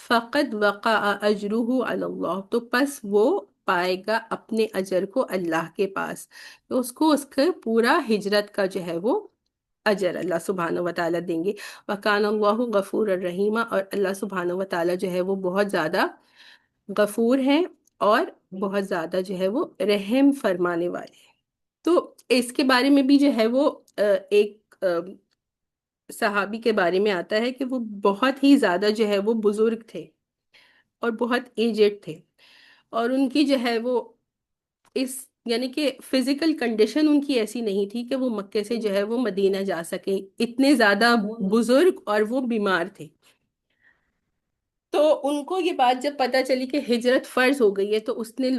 فقد وقع اجرہ علی اللہ، تو پس وہ پائے گا اپنے اجر کو اللہ کے پاس، تو اس کو اس کا پورا ہجرت کا جو ہے وہ اجر اللہ سبحانہ و تعالیٰ دیں گے. وَكَانَ اللَّهُ غَفُورًا رَحِيمًا، اور اللہ سبحانہ و تعالیٰ جو ہے وہ بہت زیادہ غفور ہیں اور بہت زیادہ جو ہے وہ رحم فرمانے والے ہیں. تو اس کے بارے میں بھی جو ہے وہ ایک صحابی کے بارے میں آتا ہے کہ وہ بہت ہی زیادہ جو ہے وہ بزرگ تھے اور بہت ایجڈ تھے، اور ان کی جو ہے وہ اس یعنی کہ فزیکل کنڈیشن ان کی ایسی نہیں تھی کہ وہ مکے سے جو ہے وہ مدینہ جا سکیں، اتنے زیادہ بزرگ اور وہ بیمار تھے. تو ان کو یہ بات جب پتہ چلی کہ ہجرت فرض ہو گئی ہے تو اس نے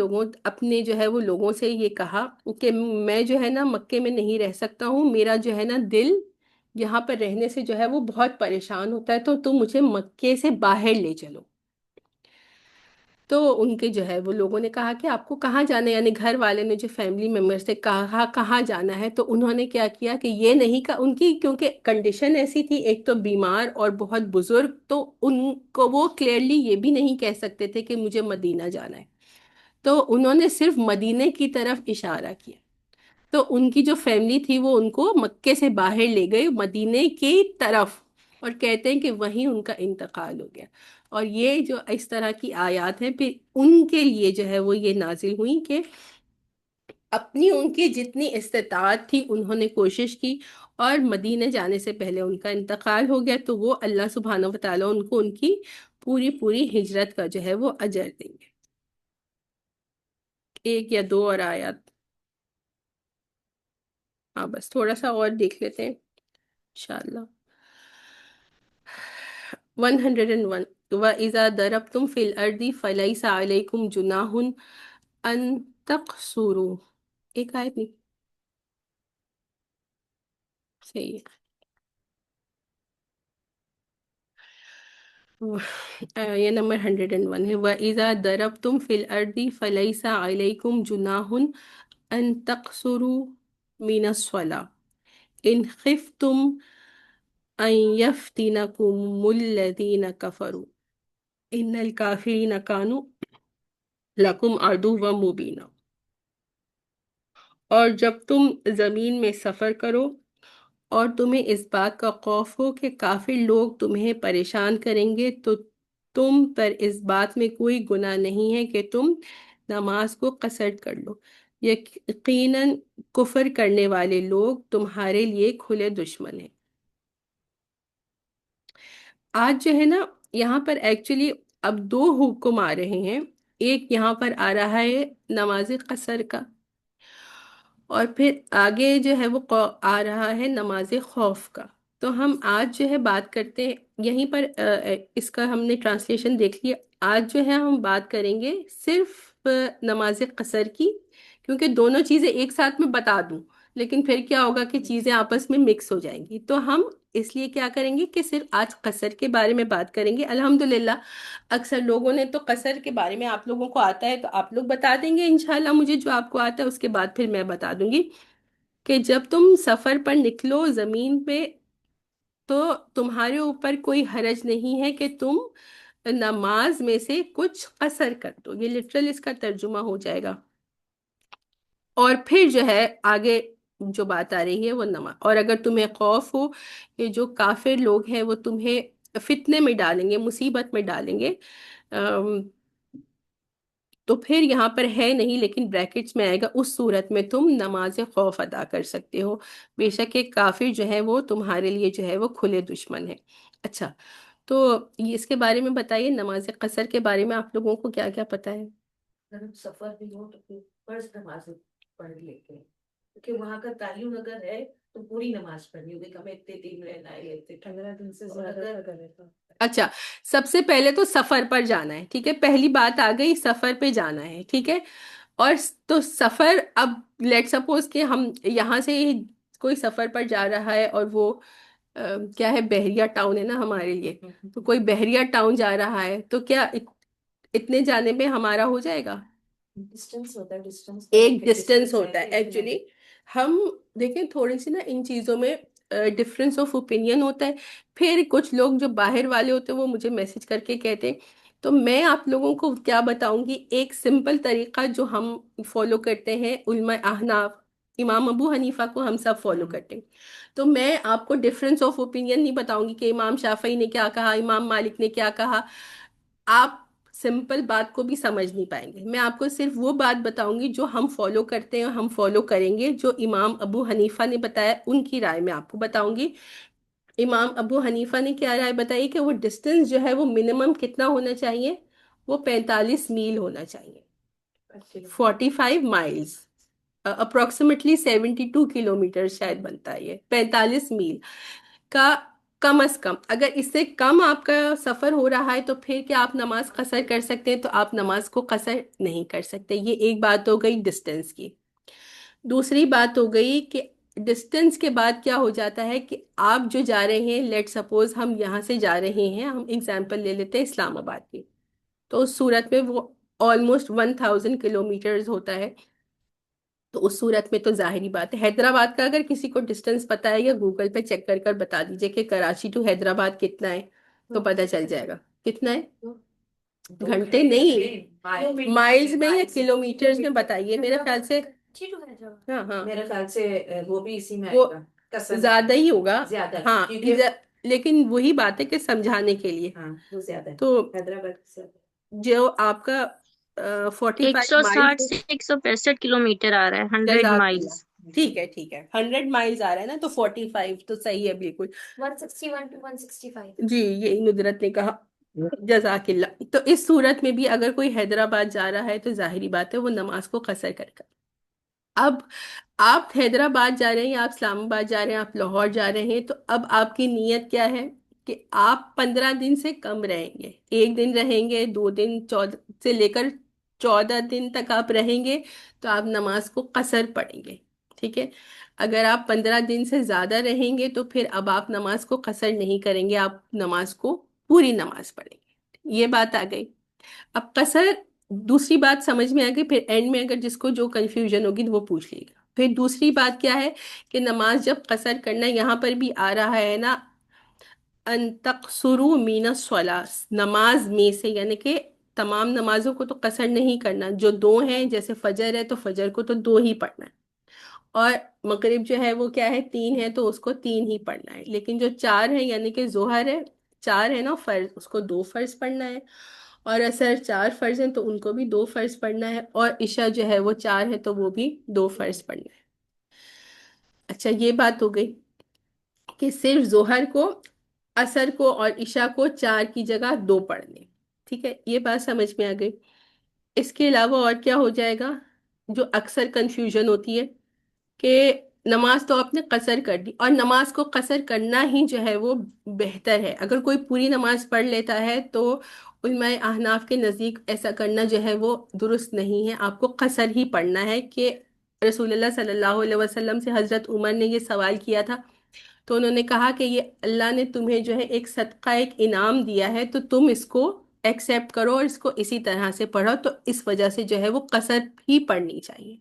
اپنے جو ہے وہ لوگوں سے یہ کہا کہ میں جو ہے نا مکے میں نہیں رہ سکتا ہوں، میرا جو ہے نا دل یہاں پر رہنے سے جو ہے وہ بہت پریشان ہوتا ہے، تو تم مجھے مکے سے باہر لے چلو. تو ان کے جو ہے وہ لوگوں نے کہا کہ آپ کو کہاں جانا ہے، یعنی گھر والے نے جو فیملی ممبر سے کہا کہاں جانا ہے، تو انہوں نے کیا کیا کہ یہ نہیں کہا، ان کی کیونکہ کنڈیشن ایسی تھی، ایک تو بیمار اور بہت بزرگ، تو ان کو وہ کلیئرلی یہ بھی نہیں کہہ سکتے تھے کہ مجھے مدینہ جانا ہے، تو انہوں نے صرف مدینے کی طرف اشارہ کیا. تو ان کی جو فیملی تھی وہ ان کو مکے سے باہر لے گئی مدینے کی طرف، اور کہتے ہیں کہ وہیں ان کا انتقال ہو گیا. اور یہ جو اس طرح کی آیات ہیں پھر ان کے لیے جو ہے وہ یہ نازل ہوئی کہ اپنی ان کی جتنی استطاعت تھی انہوں نے کوشش کی، اور مدینے جانے سے پہلے ان کا انتقال ہو گیا، تو وہ اللہ سبحانہ و تعالیٰ ان کو ان کی پوری ہجرت کا جو ہے وہ اجر دیں گے. ایک یا دو اور آیات، ہاں بس تھوڑا سا اور دیکھ لیتے ہیں انشاءاللہ. 101 وَإِذَا ضَرَبْتُمْ فِي الْأَرْضِ فَلَيْسَ عَلَيْكُمْ جُنَاحٌ أَن تَقْصُرُوا. ایک آیت نہیں صحیح ہے، یہ نمبر 101 ہے. وَإِذَا ضَرَبْتُمْ فِي الْأَرْضِ فَلَيْسَ عَلَيْكُمْ جُنَاحٌ أَن تَقْصُرُوا مِنَ الصَّلَاةِ إِنْ خِفْتُمْ أَن يَفْتِنَكُمُ الَّذِينَ كَفَرُوا إِنَّ الْكَافِرِينَ كَانُوا لَكُمْ عَدُوًّا مُبِينًا. اور جب تم زمین میں سفر کرو اور تمہیں اس بات کا خوف ہو کہ کافر لوگ تمہیں پریشان کریں گے، تو تم پر اس بات میں کوئی گناہ نہیں ہے کہ تم نماز کو قصر کر لو. یقیناً کفر کرنے والے لوگ تمہارے لیے کھلے دشمن ہیں. آج جو ہے نا یہاں پر ایکچولی اب دو حکم آ رہے ہیں، ایک یہاں پر آ رہا ہے نماز قصر کا، اور پھر آگے جو ہے وہ آ رہا ہے نماز خوف کا. تو ہم آج جو ہے بات کرتے ہیں یہیں پر اس کا ہم نے ٹرانسلیشن دیکھ لیا. آج جو ہے ہم بات کریں گے صرف نماز قصر کی، کیونکہ دونوں چیزیں ایک ساتھ میں بتا دوں لیکن پھر کیا ہوگا کہ چیزیں آپس میں مکس ہو جائیں گی، تو ہم اس لیے کیا کریں گے کہ صرف آج قصر کے بارے میں بات کریں گے. الحمدللہ اکثر لوگوں نے تو قصر کے بارے میں آپ لوگوں کو آتا ہے تو آپ لوگ بتا دیں گے انشاءاللہ مجھے جو آپ کو آتا ہے، اس کے بعد پھر میں بتا دوں گی کہ جب تم سفر پر نکلو زمین پہ تو تمہارے اوپر کوئی حرج نہیں ہے کہ تم نماز میں سے کچھ قصر کر دو. یہ لٹرل اس کا ترجمہ ہو جائے گا. اور پھر جو ہے آگے جو بات آ رہی ہے وہ نماز. اور اگر تمہیں خوف ہو کہ جو کافر لوگ ہیں وہ تمہیں فتنے میں ڈالیں گے، مصیبت میں ڈالیں گے، تو پھر یہاں پر ہے نہیں لیکن بریکٹس میں آئے گا، اس صورت میں تم نماز خوف ادا کر سکتے ہو، بے شک ایک کافر جو ہے وہ تمہارے لیے جو ہے وہ کھلے دشمن ہے۔ اچھا، تو یہ اس کے بارے میں بتائیے، نماز قصر کے بارے میں آپ لوگوں کو کیا کیا پتہ ہے؟ اگر ہم سفر میں ہو تو پھر فرض نماز پڑھ لیتے ہیں، کیونکہ وہاں کا تعین اگر ہے تو پوری نماز پڑھنی ہوگی کہ ہمیں اتنے دن رہنا ہے، اتنے 15 دن سے زیادہ۔ اچھا، سب سے پہلے تو سفر پر جانا ہے، ٹھیک ہے، پہلی بات آ گئی سفر پہ جانا ہے، ٹھیک ہے، اور تو سفر، اب لیٹ سپوز کہ ہم یہاں سے کوئی سفر پر جا رہا ہے اور وہ کیا ہے، بحریہ ٹاؤن ہے نا ہمارے لیے، تو کوئی بحریہ ٹاؤن جا رہا ہے تو کیا اتنے جانے میں ہمارا ہو جائے گا؟ ڈسٹینس ہوتا ہے، ڈسٹینس ایک ڈسٹینس ہوتا ہے ایکچولی۔ ہم دیکھیں تھوڑی سی نا ان چیزوں میں ڈفرینس آف اوپینین ہوتا ہے، پھر کچھ لوگ جو باہر والے ہوتے ہیں وہ مجھے میسج کر کے کہتے ہیں، تو میں آپ لوگوں کو کیا بتاؤں گی، ایک سمپل طریقہ جو ہم فالو کرتے ہیں، علماء احناف، امام ابو حنیفہ کو ہم سب فالو کرتے ہیں، تو میں آپ کو ڈفرینس آف اوپینین نہیں بتاؤں گی کہ امام شافعی نے کیا کہا، امام مالک نے کیا کہا، آپ سمپل بات کو بھی سمجھ نہیں پائیں گے۔ میں آپ کو صرف وہ بات بتاؤں گی جو ہم فالو کرتے ہیں، ہم فالو کریں گے، جو امام ابو حنیفہ نے بتایا ان کی رائے میں آپ کو بتاؤں گی۔ امام ابو حنیفہ نے کیا رائے بتائی کہ وہ ڈسٹینس جو ہے وہ منیمم کتنا ہونا چاہیے، وہ 45 میل ہونا چاہیے، 45 مائلز، اپروکسیمیٹلی 72 کلومیٹر شاید بنتا ہے، یہ 45 میل کا کم از کم۔ اگر اس سے کم آپ کا سفر ہو رہا ہے تو پھر کیا آپ نماز قصر کر سکتے ہیں؟ تو آپ نماز کو قصر نہیں کر سکتے۔ یہ ایک بات ہو گئی ڈسٹینس کی۔ دوسری بات ہو گئی کہ ڈسٹینس کے بعد کیا ہو جاتا ہے کہ آپ جو جا رہے ہیں، لیٹ سپوز ہم یہاں سے جا رہے ہیں، ہم اگزامپل لے لیتے ہیں اسلام آباد کی، تو اس صورت میں وہ آلموسٹ 1000 کلومیٹرز ہوتا ہے، تو اس صورت میں تو ظاہری بات ہے، حیدرآباد کا اگر کسی کو ڈسٹینس پتا ہے یا گوگل پہ چیک کر کر بتا دیجئے کہ کراچی ٹو حیدرآباد کتنا ہے، تو پتہ چل جائے گا کتنا ہے۔ گھنٹے نہیں، مائلز میں یا کلومیٹرز میں بتائیے، میرے خیال سے ہاں ہاں میرے خیال سے وہ بھی اسی میں وہ آئے گا، قصر زیادہ ہی ہوگا، زیادہ، ہاں، کیونکہ لیکن وہی بات ہے کہ سمجھانے کے لیے، ہاں وہ زیادہ ہے، تو حیدرآباد سے زیادہ۔ جو آپ کا 45 160 مائلز، سے 165 کلومیٹر آ رہا ہے، 100 جزاک اللہ، مائلز۔ ٹھیک ہے ٹھیک ہے، 100 مائلز آ رہا ہے نا، تو 45 تو صحیح ہے بالکل، 161 to 165۔ جی یہی ندرت نے کہا، جزاک اللہ۔ تو اس صورت میں بھی اگر کوئی حیدرآباد جا رہا ہے تو ظاہری بات ہے وہ نماز کو قصر کرے گا۔ اب آپ حیدرآباد جا رہے ہیں، آپ اسلام آباد جا رہے ہیں، آپ لاہور جا رہے ہیں، تو اب آپ کی نیت کیا ہے کہ آپ 15 دن سے کم رہیں گے، ایک دن رہیں گے، 2 دن، 14 سے لے کر 14 دن تک آپ رہیں گے، تو آپ نماز کو قصر پڑھیں گے، ٹھیک ہے۔ اگر آپ 15 دن سے زیادہ رہیں گے تو پھر اب آپ نماز کو قصر نہیں کریں گے، آپ نماز کو پوری نماز پڑھیں گے، یہ بات آ گئی۔ اب قصر، دوسری بات سمجھ میں آ گئی، پھر اینڈ میں اگر جس کو جو کنفیوژن ہوگی وہ پوچھ لے گا۔ پھر دوسری بات کیا ہے کہ نماز جب قصر کرنا، یہاں پر بھی آ رہا ہے نا، ان تقصروا من الصلاۃ، نماز میں سے، یعنی کہ تمام نمازوں کو تو قصر نہیں کرنا، جو 2 ہیں، جیسے فجر ہے تو فجر کو تو 2 ہی پڑھنا ہے، اور مغرب جو ہے وہ کیا ہے، 3 ہے، تو اس کو 3 ہی پڑھنا ہے، لیکن جو 4 ہے، یعنی کہ ظہر ہے، 4 ہے نا فرض، اس کو 2 فرض پڑھنا ہے، اور اثر 4 فرض ہیں تو ان کو بھی 2 فرض پڑھنا ہے، اور عشاء جو ہے وہ 4 ہے تو وہ بھی 2 فرض پڑھنا ہے۔ اچھا، یہ بات ہو گئی کہ صرف ظہر کو، عصر کو اور عشاء کو 4 کی جگہ 2 پڑھنے، ٹھیک ہے، یہ بات سمجھ میں آ گئی۔ اس کے علاوہ اور کیا ہو جائے گا، جو اکثر کنفیوژن ہوتی ہے کہ نماز تو آپ نے قصر کر دی، اور نماز کو قصر کرنا ہی جو ہے وہ بہتر ہے، اگر کوئی پوری نماز پڑھ لیتا ہے تو علماء احناف کے نزدیک ایسا کرنا جو ہے وہ درست نہیں ہے، آپ کو قصر ہی پڑھنا ہے، کہ رسول اللہ صلی اللہ علیہ وسلم سے حضرت عمر نے یہ سوال کیا تھا، تو انہوں نے کہا کہ یہ اللہ نے تمہیں جو ہے ایک صدقہ، ایک انعام دیا ہے، تو تم اس کو ایکسیپٹ کرو اور اس کو اسی طرح سے پڑھو، تو اس وجہ سے جو ہے وہ قصر ہی پڑھنی چاہیے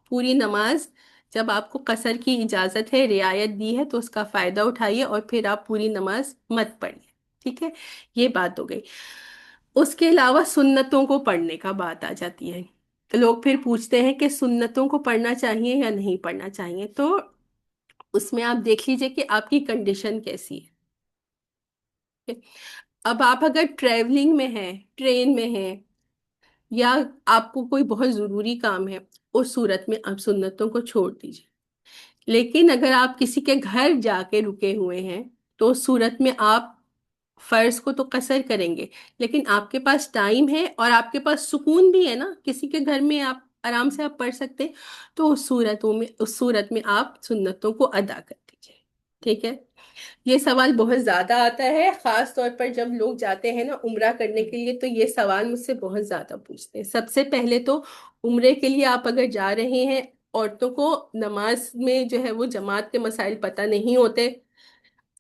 پوری نماز۔ جب آپ کو قصر کی اجازت ہے، رعایت دی ہے، تو اس کا فائدہ اٹھائیے اور پھر آپ پوری نماز مت پڑھیے، ٹھیک ہے، یہ بات ہو گئی۔ اس کے علاوہ سنتوں کو پڑھنے کا بات آ جاتی ہے، لوگ پھر پوچھتے ہیں کہ سنتوں کو پڑھنا چاہیے یا نہیں پڑھنا چاہیے، تو اس میں آپ دیکھ لیجئے کہ آپ کی کنڈیشن کیسی ہے۔ اب آپ اگر ٹریولنگ میں ہیں، ٹرین میں ہیں، یا آپ کو کوئی بہت ضروری کام ہے، اس صورت میں آپ سنتوں کو چھوڑ دیجیے. لیکن اگر آپ کسی کے گھر جا کے رکے ہوئے ہیں تو اس صورت میں آپ فرض کو تو قصر کریں گے، لیکن آپ کے پاس ٹائم ہے اور آپ کے پاس سکون بھی ہے نا، کسی کے گھر میں آپ آرام سے آپ پڑھ سکتے، تو اس صورت میں آپ سنتوں کو ادا کر دیجیے. ٹھیک ہے. یہ سوال بہت زیادہ آتا ہے، خاص طور پر جب لوگ جاتے ہیں نا عمرہ کرنے کے لیے، تو یہ سوال مجھ سے بہت زیادہ پوچھتے ہیں. سب سے پہلے تو عمرے کے لیے آپ اگر جا رہے ہیں، عورتوں کو نماز میں جو ہے وہ جماعت کے مسائل پتہ نہیں ہوتے.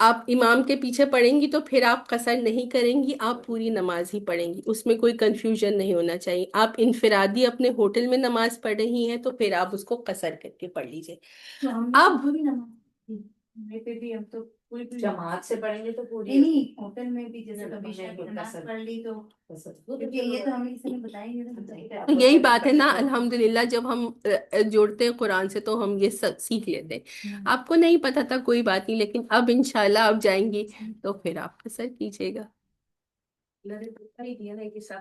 آپ امام کے پیچھے پڑھیں گی تو پھر آپ قصر نہیں کریں گی، آپ پوری نماز ہی پڑھیں گی، اس میں کوئی کنفیوژن نہیں ہونا چاہیے. آپ انفرادی اپنے ہوٹل میں نماز پڑھ رہی ہیں تو پھر آپ اس کو قصر کر کے پڑھ لیجیے. اب پہ بھی ہم تو پوری جماعت سے پڑھیں گے تو پوری نہیں ہوٹل میں بھی جیسے کبھی نماز پڑھ لی تو کیونکہ یہ تو ہمیں کسی نے بتایا ہی نہیں. یہی بات ہے نا، الحمدللہ جب ہم جوڑتے ہیں قرآن سے تو ہم یہ سب سیکھ لیتے ہیں. آپ کو نہیں پتا تھا کوئی بات نہیں، لیکن اب انشاءاللہ آپ جائیں گی تو پھر آپ قصر کیجیے گا. اچھا،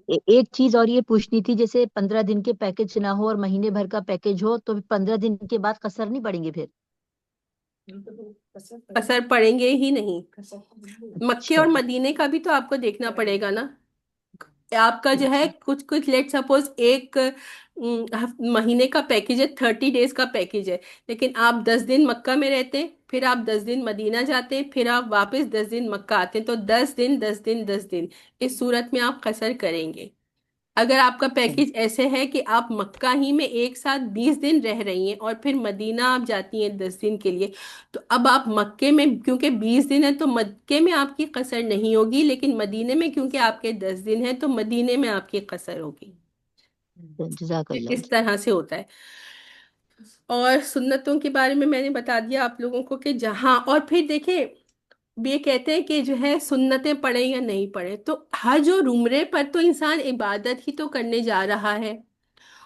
ایک چیز اور یہ پوچھنی تھی، جیسے 15 دن کے پیکج نہ ہو اور مہینے بھر کا پیکج ہو تو 15 دن کے بعد قصر نہیں پڑیں گے پھر؟ قصر پڑیں گے ہی نہیں. مکے اچھا اور مدینے کا بھی تو آپ کو دیکھنا پڑے گا نا. آپ کا جو ہے کچھ لیٹ سپوز ایک مہینے کا پیکج ہے، 30 ڈیز کا پیکج ہے، لیکن آپ 10 دن مکہ میں رہتے، پھر آپ 10 دن مدینہ جاتے، پھر آپ واپس 10 دن مکہ آتے، تو 10 دن 10 دن 10 دن اس صورت میں آپ قصر کریں گے. اگر آپ کا پیکج ایسے ہے کہ آپ مکہ ہی میں ایک ساتھ 20 دن رہ رہی ہیں اور پھر مدینہ آپ جاتی ہیں 10 دن کے لیے، تو اب آپ مکے میں کیونکہ 20 دن ہے تو مکے میں آپ کی قصر نہیں ہوگی، لیکن مدینے میں کیونکہ آپ کے 10 دن ہیں تو مدینے میں آپ کی قصر ہوگی. جزاک اللہ. اس طرح سے ہوتا ہے. اور سنتوں کے بارے میں نے بتا دیا آپ لوگوں کو کہ جہاں، اور پھر دیکھیں یہ کہتے ہیں کہ جو ہے سنتیں پڑھیں یا نہیں پڑھیں، تو حج اور عمرے پر تو انسان عبادت ہی تو کرنے جا رہا ہے.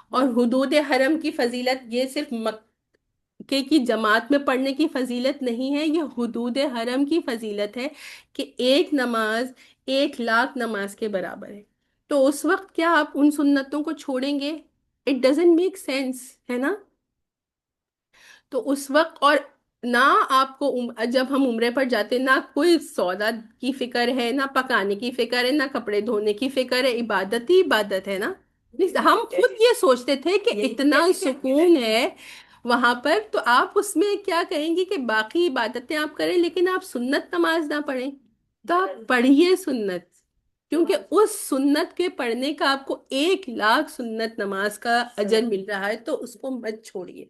اور حدود حرم کی فضیلت یہ صرف مکے کی جماعت میں پڑھنے کی فضیلت نہیں ہے، یہ حدود حرم کی فضیلت ہے کہ ایک نماز 1,00,000 نماز کے برابر ہے. تو اس وقت کیا آپ ان سنتوں کو چھوڑیں گے؟ اٹ ڈزنٹ میک سینس، ہے نا. تو اس وقت، اور نہ آپ کو جب ہم عمرے پر جاتے نہ کوئی سودا کی فکر ہے، نہ پکانے کی فکر ہے، نہ کپڑے دھونے کی فکر ہے، عبادت ہی عبادت ہے نا. ہم خود یہ سوچتے تھے کہ اتنا سکون ہے وہاں پر، تو آپ اس میں کیا کہیں گی کہ باقی عبادتیں آپ کریں لیکن آپ سنت نماز نہ پڑھیں. تو آپ پڑھیے سنت، کیونکہ اس سنت کے پڑھنے کا آپ کو 1,00,000 سنت نماز کا اجر مل رہا ہے، تو اس کو مت چھوڑیے.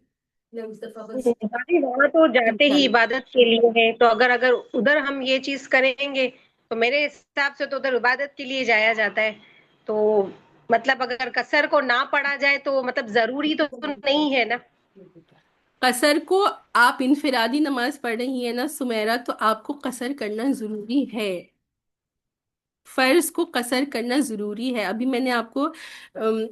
وہاں تو جاتے ہی عبادت کے لیے ہے، تو اگر ادھر ہم یہ چیز کریں گے تو میرے حساب سے تو ادھر عبادت کے لیے جایا جاتا ہے. تو مطلب اگر قصر کو نہ پڑھا جائے تو مطلب ضروری تو نہیں ہے نا. قصر کو آپ انفرادی نماز پڑھ رہی ہیں نا سمیرہ، تو آپ کو قصر کرنا ضروری ہے. فرض کو قصر کرنا ضروری ہے. ابھی میں نے آپ کو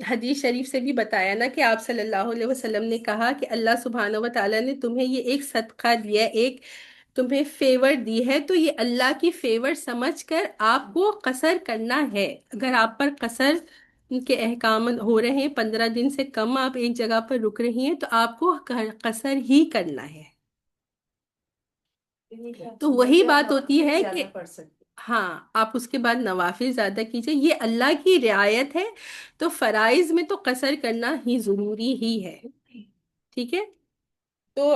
حدیث شریف سے بھی بتایا نا کہ آپ صلی اللہ علیہ وسلم نے کہا کہ اللہ سبحانہ و تعالیٰ نے تمہیں یہ ایک صدقہ دیا ہے، ایک تمہیں فیور دی ہے، تو یہ اللہ کی فیور سمجھ کر آپ کو قصر کرنا ہے. اگر آپ پر قصر کے احکام ہو رہے ہیں، 15 دن سے کم آپ ایک جگہ پر رک رہی ہیں، تو آپ کو قصر ہی کرنا ہے. تو وہی بات ہوتی ہے کہ ہاں آپ اس کے بعد نوافل زیادہ کیجئے، یہ اللہ کی رعایت ہے. تو فرائض میں تو قصر کرنا ہی ضروری ہی ہے. ٹھیک ہے. تو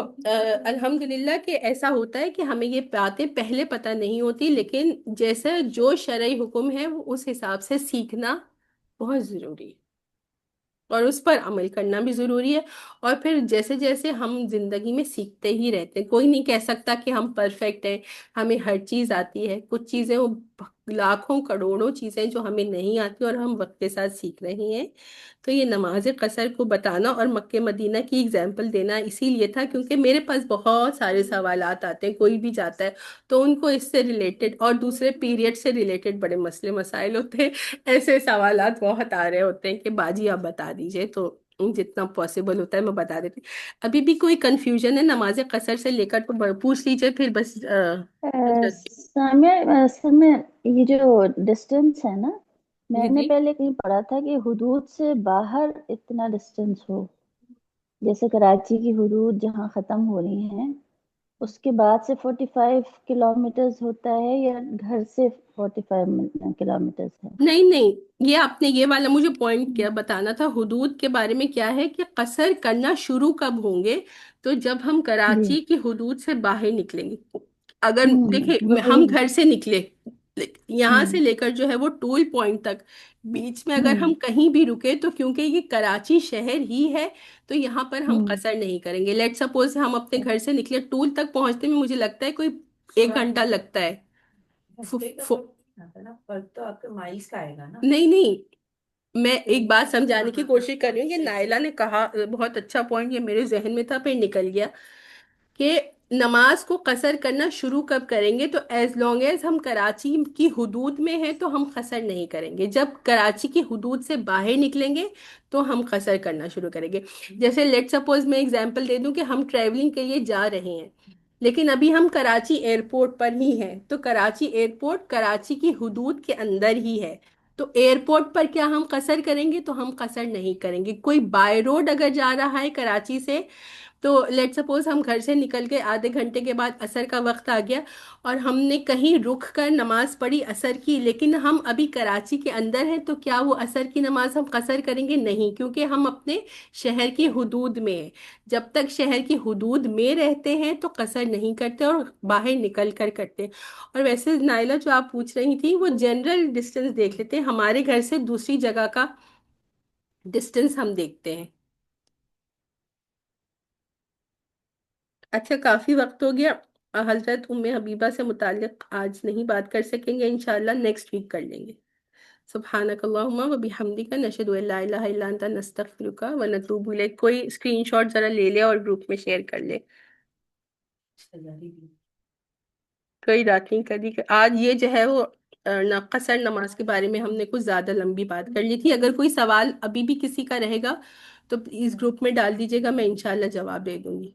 الحمدللہ کہ ایسا ہوتا ہے کہ ہمیں یہ باتیں پہلے پتہ نہیں ہوتی، لیکن جیسے جو شرعی حکم ہے وہ اس حساب سے سیکھنا بہت ضروری ہے اور اس پر عمل کرنا بھی ضروری ہے. اور پھر جیسے جیسے ہم زندگی میں سیکھتے ہی رہتے ہیں، کوئی نہیں کہہ سکتا کہ ہم پرفیکٹ ہیں، ہمیں ہر چیز آتی ہے. کچھ چیزیں وہ لاکھوں کروڑوں چیزیں جو ہمیں نہیں آتی اور ہم وقت کے ساتھ سیکھ رہے ہیں. تو یہ نماز قصر کو بتانا اور مکہ مدینہ کی اگزامپل دینا اسی لیے تھا کیونکہ میرے پاس بہت سارے سوالات آتے ہیں، کوئی بھی جاتا ہے تو ان کو اس سے ریلیٹڈ اور دوسرے پیریڈ سے ریلیٹڈ بڑے مسئلے مسائل ہوتے ہیں. ایسے سوالات بہت آ رہے ہوتے ہیں کہ باجی آپ بتا دیجئے، تو جتنا پاسبل ہوتا ہے میں بتا دیتی. ابھی بھی کوئی کنفیوژن ہے نماز قصر سے لے کر تو پوچھ لیجئے، پھر بس سامع، اصل میں یہ جو ڈسٹینس ہے نا، میں جی نے جی پہلے کہیں پڑھا تھا کہ حدود سے باہر اتنا ڈسٹینس ہو، جیسے کراچی کی حدود جہاں ختم ہو رہی ہیں اس کے بعد سے 45 کلومیٹرز ہوتا ہے یا گھر سے 45 کلومیٹرز ہے؟ نہیں نہیں، یہ آپ نے یہ والا مجھے پوائنٹ کیا بتانا تھا، حدود کے بارے میں کیا ہے کہ قصر کرنا شروع کب ہوں گے؟ تو جب ہم جی کراچی کی حدود سے باہر نکلیں گے، اگر دیکھیں وہی ہم گھر سے نکلے یہاں ہوں سے لے کر جو ہے وہ ٹول پوائنٹ تک، بیچ میں اگر ہوں ہم کہیں بھی رکے تو کیونکہ یہ کراچی شہر ہی ہے تو یہاں پر ہم ہوں قصر نہیں کریں گے۔ لیٹ سپوز ہم اپنے گھر سے نکلے، ٹول تک پہنچنے میں مجھے لگتا ہے کوئی 1 گھنٹہ لگتا ہے۔ ہفتے کا فرق نہیں آتا نا، فرق تو آپ کے مائلس کا آئے گا نا۔ نہیں نہیں، میں ایک بات سمجھانے کی کوشش کر رہی ہوں، یہ نائلہ نے کہا بہت اچھا پوائنٹ، یہ میرے ذہن میں تھا پھر نکل گیا، کہ نماز کو قصر کرنا شروع کب کریں گے؟ تو ایز لانگ ایز ہم کراچی کی حدود میں ہیں تو ہم قصر نہیں کریں گے، جب کراچی کی حدود سے باہر نکلیں گے تو ہم قصر کرنا شروع کریں گے۔ جیسے لیٹ سپوز میں اگزامپل دے دوں کہ ہم ٹریولنگ کے لیے جا رہے ہیں لیکن ابھی ہم کراچی ایئرپورٹ پر ہی ہیں، تو کراچی ایئرپورٹ کراچی کی حدود کے اندر ہی ہے، تو ایئرپورٹ پر کیا ہم قصر کریں گے؟ تو ہم قصر نہیں کریں گے۔ کوئی بائی روڈ اگر جا رہا ہے کراچی سے، تو لیٹ سپوز ہم گھر سے نکل کے آدھے گھنٹے کے بعد عصر کا وقت آ گیا اور ہم نے کہیں رک کر نماز پڑھی عصر کی، لیکن ہم ابھی کراچی کے اندر ہیں، تو کیا وہ عصر کی نماز ہم قصر کریں گے؟ نہیں، کیونکہ ہم اپنے شہر کی حدود میں ہیں۔ جب تک شہر کی حدود میں رہتے ہیں تو قصر نہیں کرتے اور باہر نکل کر کرتے ہیں۔ اور ویسے نائلہ جو آپ پوچھ رہی تھی وہ جنرل ڈسٹینس دیکھ لیتے ہیں، ہمارے گھر سے دوسری جگہ کا ڈسٹینس ہم دیکھتے ہیں۔ اچھا، کافی وقت ہو گیا، حضرت ام حبیبہ سے متعلق آج نہیں بات کر سکیں گے، انشاءاللہ نیکسٹ ویک کر لیں گے۔ سبحانک اللہم و بحمدک، نشہد ان لا الہ الا انت، نستغفرک و نتوب الیک۔ کوئی اسکرین شاٹ ذرا لے لے اور گروپ میں شیئر کر لے۔ کوئی بات نہیں، کبھی آج یہ جو ہے وہ قصر نماز کے بارے میں ہم نے کچھ زیادہ لمبی بات کر لی تھی۔ اگر کوئی سوال ابھی بھی کسی کا رہے گا تو اس گروپ میں ڈال دیجیے گا، میں انشاءاللہ جواب دے دوں گی۔